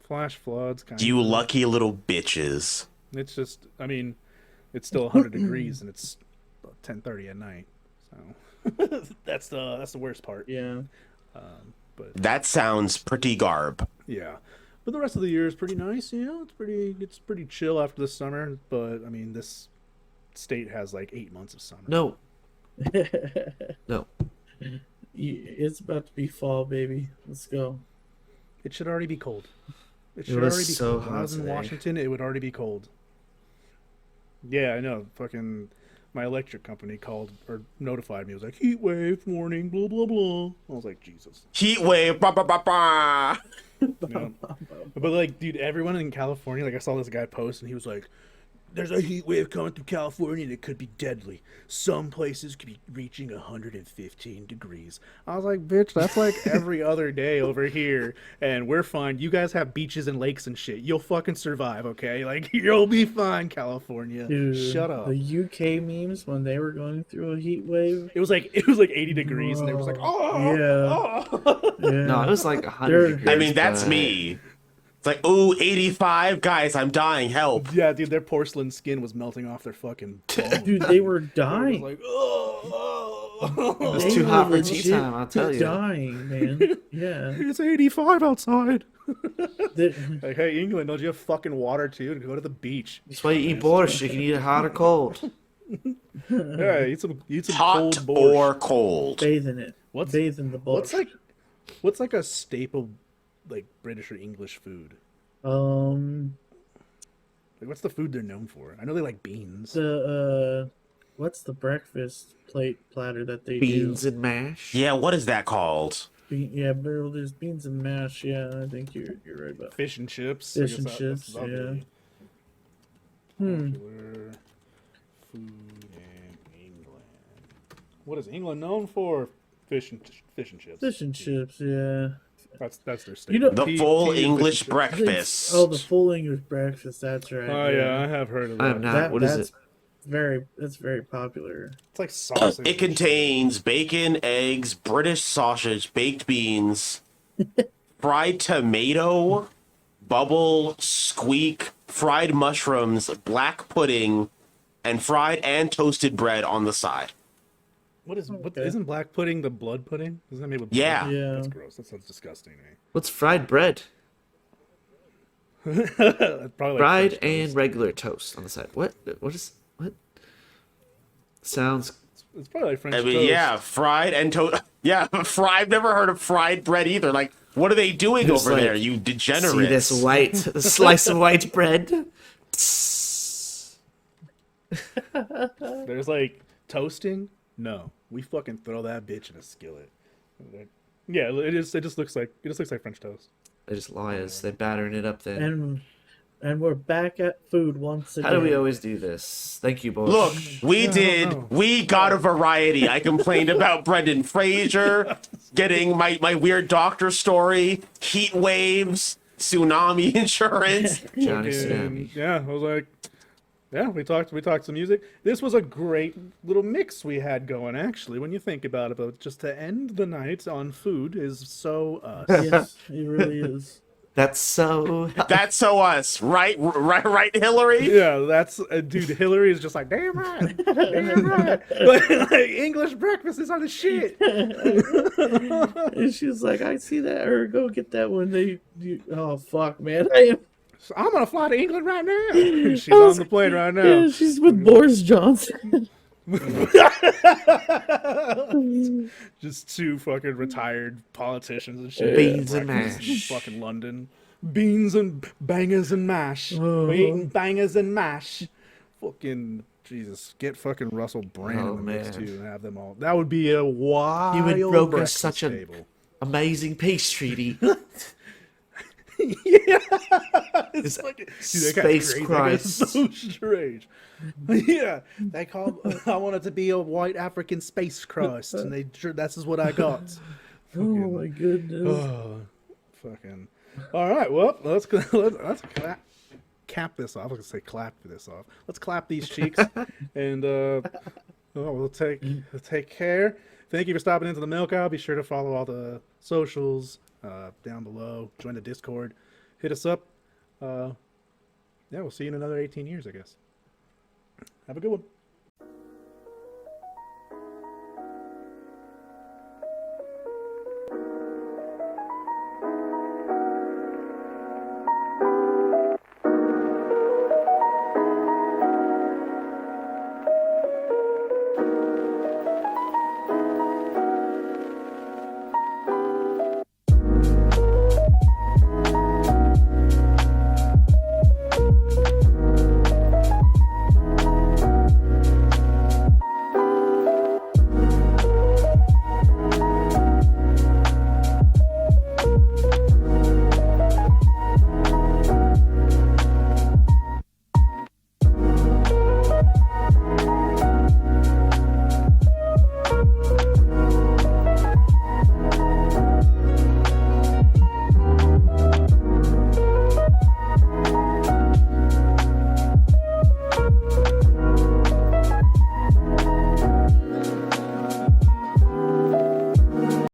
[SPEAKER 2] Flash floods. Kind
[SPEAKER 4] You
[SPEAKER 2] of.
[SPEAKER 4] lucky little bitches.
[SPEAKER 2] It's just, I mean, it's still 100 degrees and it's 10:30 at night. So that's the worst part.
[SPEAKER 3] Yeah.
[SPEAKER 2] But
[SPEAKER 4] That sounds pretty garb.
[SPEAKER 2] yeah, but the rest of the year is pretty nice. You know, it's pretty chill after the summer. But I mean, this state has like 8 months of summer.
[SPEAKER 1] No. No.
[SPEAKER 3] It's about to be fall, baby. Let's go.
[SPEAKER 2] It should already be cold. It
[SPEAKER 1] It
[SPEAKER 2] should
[SPEAKER 1] was
[SPEAKER 2] already be
[SPEAKER 1] so
[SPEAKER 2] cold. When I
[SPEAKER 1] hot
[SPEAKER 2] was in
[SPEAKER 1] today.
[SPEAKER 2] Washington, it would already be cold. Yeah, I know. Fucking my electric company called or notified me. It was like, heat wave warning, blah, blah, blah. I was like, Jesus.
[SPEAKER 4] Heat wave, bah, bah, bah, bah.
[SPEAKER 2] You know? But like, dude, everyone in California, like I saw this guy post and he was like, there's a heat wave coming through California that could be deadly. Some places could be reaching 115 degrees. I was like, bitch, that's like every other day over here. And we're fine. You guys have beaches and lakes and shit. You'll fucking survive, okay? Like, you'll be fine, California.
[SPEAKER 3] Dude,
[SPEAKER 2] Shut up.
[SPEAKER 3] The UK memes when they were going through a heat wave.
[SPEAKER 2] It was like 80 degrees and they were just like, oh,
[SPEAKER 3] Yeah.
[SPEAKER 2] oh.
[SPEAKER 3] Yeah.
[SPEAKER 1] No, it was like 100
[SPEAKER 3] They're-
[SPEAKER 1] degrees.
[SPEAKER 4] I mean, that's
[SPEAKER 1] but-
[SPEAKER 4] me. It's like, ooh, 85, guys, I'm dying, help.
[SPEAKER 2] Yeah, dude, their porcelain skin was melting off their fucking bones.
[SPEAKER 3] Dude, they were
[SPEAKER 2] They were
[SPEAKER 3] dying.
[SPEAKER 2] just like, oh.
[SPEAKER 1] It's
[SPEAKER 3] They
[SPEAKER 1] too
[SPEAKER 3] were
[SPEAKER 1] hot for tea
[SPEAKER 3] legit
[SPEAKER 1] time, I'll tell you.
[SPEAKER 3] Dying, man. Yeah.
[SPEAKER 2] It's 85 outside.
[SPEAKER 3] They-
[SPEAKER 2] Like, hey, England, don't you have fucking water too? To go to the beach.
[SPEAKER 1] That's why you eat borscht. You can eat it hot or cold.
[SPEAKER 2] Yeah, eat some
[SPEAKER 4] Hot
[SPEAKER 2] cold borscht.
[SPEAKER 4] or cold.
[SPEAKER 3] bathe in it.
[SPEAKER 2] What's-
[SPEAKER 3] bathe in the bowl.
[SPEAKER 2] What's like a staple, like British or English food?
[SPEAKER 3] Um,
[SPEAKER 2] Like, what's the food they're known for? I know they like beans.
[SPEAKER 3] what's the breakfast platter that they
[SPEAKER 1] Beans
[SPEAKER 3] do?
[SPEAKER 1] and mash.
[SPEAKER 4] Yeah, what is that called?
[SPEAKER 3] Yeah, but there's beans and mash. Yeah, I think you're right about.
[SPEAKER 2] Fish and chips.
[SPEAKER 3] Fish
[SPEAKER 2] I
[SPEAKER 3] and
[SPEAKER 2] guess
[SPEAKER 3] chips,
[SPEAKER 2] that'll
[SPEAKER 3] yeah.
[SPEAKER 2] be popular food in England. What is England known for? Fish and chips.
[SPEAKER 3] Fish and chips. Yeah.
[SPEAKER 2] That's their staple.
[SPEAKER 3] You know-
[SPEAKER 4] The full
[SPEAKER 2] Fish and
[SPEAKER 4] English
[SPEAKER 2] chips.
[SPEAKER 4] breakfast.
[SPEAKER 3] Oh, the full English breakfast. That's right.
[SPEAKER 2] Oh yeah, I have heard of that.
[SPEAKER 1] I am not. What is
[SPEAKER 3] that's
[SPEAKER 1] it?
[SPEAKER 3] That's very popular.
[SPEAKER 2] It's like sausage.
[SPEAKER 4] It contains bacon, eggs, British sausage, baked beans, fried tomato, bubble, squeak, fried mushrooms, black pudding, and fried and toasted bread on the side.
[SPEAKER 2] What
[SPEAKER 3] Okay.
[SPEAKER 2] isn't black pudding the blood pudding? Isn't that made with
[SPEAKER 4] Yeah.
[SPEAKER 2] blood?
[SPEAKER 3] Yeah.
[SPEAKER 2] That's gross. That sounds disgusting to
[SPEAKER 1] What's fried bread?
[SPEAKER 2] me. Probably like
[SPEAKER 1] Fried
[SPEAKER 2] French
[SPEAKER 1] and
[SPEAKER 2] toast.
[SPEAKER 1] regular toast on the side. What? What is? What? Sounds.
[SPEAKER 2] It's probably like French
[SPEAKER 4] I mean,
[SPEAKER 2] toast.
[SPEAKER 4] yeah, fried and toast. Yeah, fried. I've never heard of fried bread either. Like, what are they doing
[SPEAKER 1] Just
[SPEAKER 4] over
[SPEAKER 1] like,
[SPEAKER 4] there, you degenerates?
[SPEAKER 1] See this white slice of white bread?
[SPEAKER 2] There's like toasting. No, we fucking throw that bitch in a skillet. Yeah, it is. It just looks like French toast.
[SPEAKER 1] They're just liars. They're battering it up then.
[SPEAKER 3] And we're back at food once again.
[SPEAKER 1] How do we always do this? Thank you, boys.
[SPEAKER 4] Look, we
[SPEAKER 2] I don't
[SPEAKER 4] did.
[SPEAKER 2] know.
[SPEAKER 4] We got a variety. I complained about Brendan Fraser getting my weird doctor story, heat waves, tsunami insurance.
[SPEAKER 1] Johnny
[SPEAKER 2] Fucking-
[SPEAKER 1] Tsunami.
[SPEAKER 2] Yeah, I was like, yeah, we talked some music. This was a great little mix we had going, actually, when you think about it. But just to end the night on food is so us.
[SPEAKER 3] Yes, it really is.
[SPEAKER 1] That's so.
[SPEAKER 4] That's so us, right? Right, Hillary.
[SPEAKER 2] Yeah, that's dude. Hillary is just like, damn right, damn right. Like, English breakfasts are the shit.
[SPEAKER 3] And she's like, I see that. Or go get that one. Oh fuck, man.
[SPEAKER 2] So I'm gonna fly to England right now. She's on the plane right now.
[SPEAKER 3] Yeah, she's with Boris Johnson.
[SPEAKER 2] Just two fucking retired politicians and shit.
[SPEAKER 1] Beans and
[SPEAKER 2] Breakfast in
[SPEAKER 1] mash.
[SPEAKER 2] fucking London. beans and bangers and mash. We're eating bangers and mash. Fucking Jesus, get fucking Russell Brand in the mix too, and have them all. That would be a wild.
[SPEAKER 1] You would broker
[SPEAKER 2] breakfast
[SPEAKER 1] such an
[SPEAKER 2] table.
[SPEAKER 1] amazing peace treaty.
[SPEAKER 2] Yeah, it's fucking, dude,
[SPEAKER 1] Space
[SPEAKER 2] that
[SPEAKER 1] Christ.
[SPEAKER 2] so strange. Yeah, they call. I wanted to be a white African space crust, and that's just what I got.
[SPEAKER 3] Oh my goodness.
[SPEAKER 2] Oh, fucking. All right, well, let's cap this off. I was gonna say clap this off. Let's clap these cheeks, and we'll take care. Thank you for stopping into the Melk Hour. Be sure to follow all the socials down below. Join the Discord. Hit us up. Yeah, we'll see you in another 18 years, I guess. Have a good one.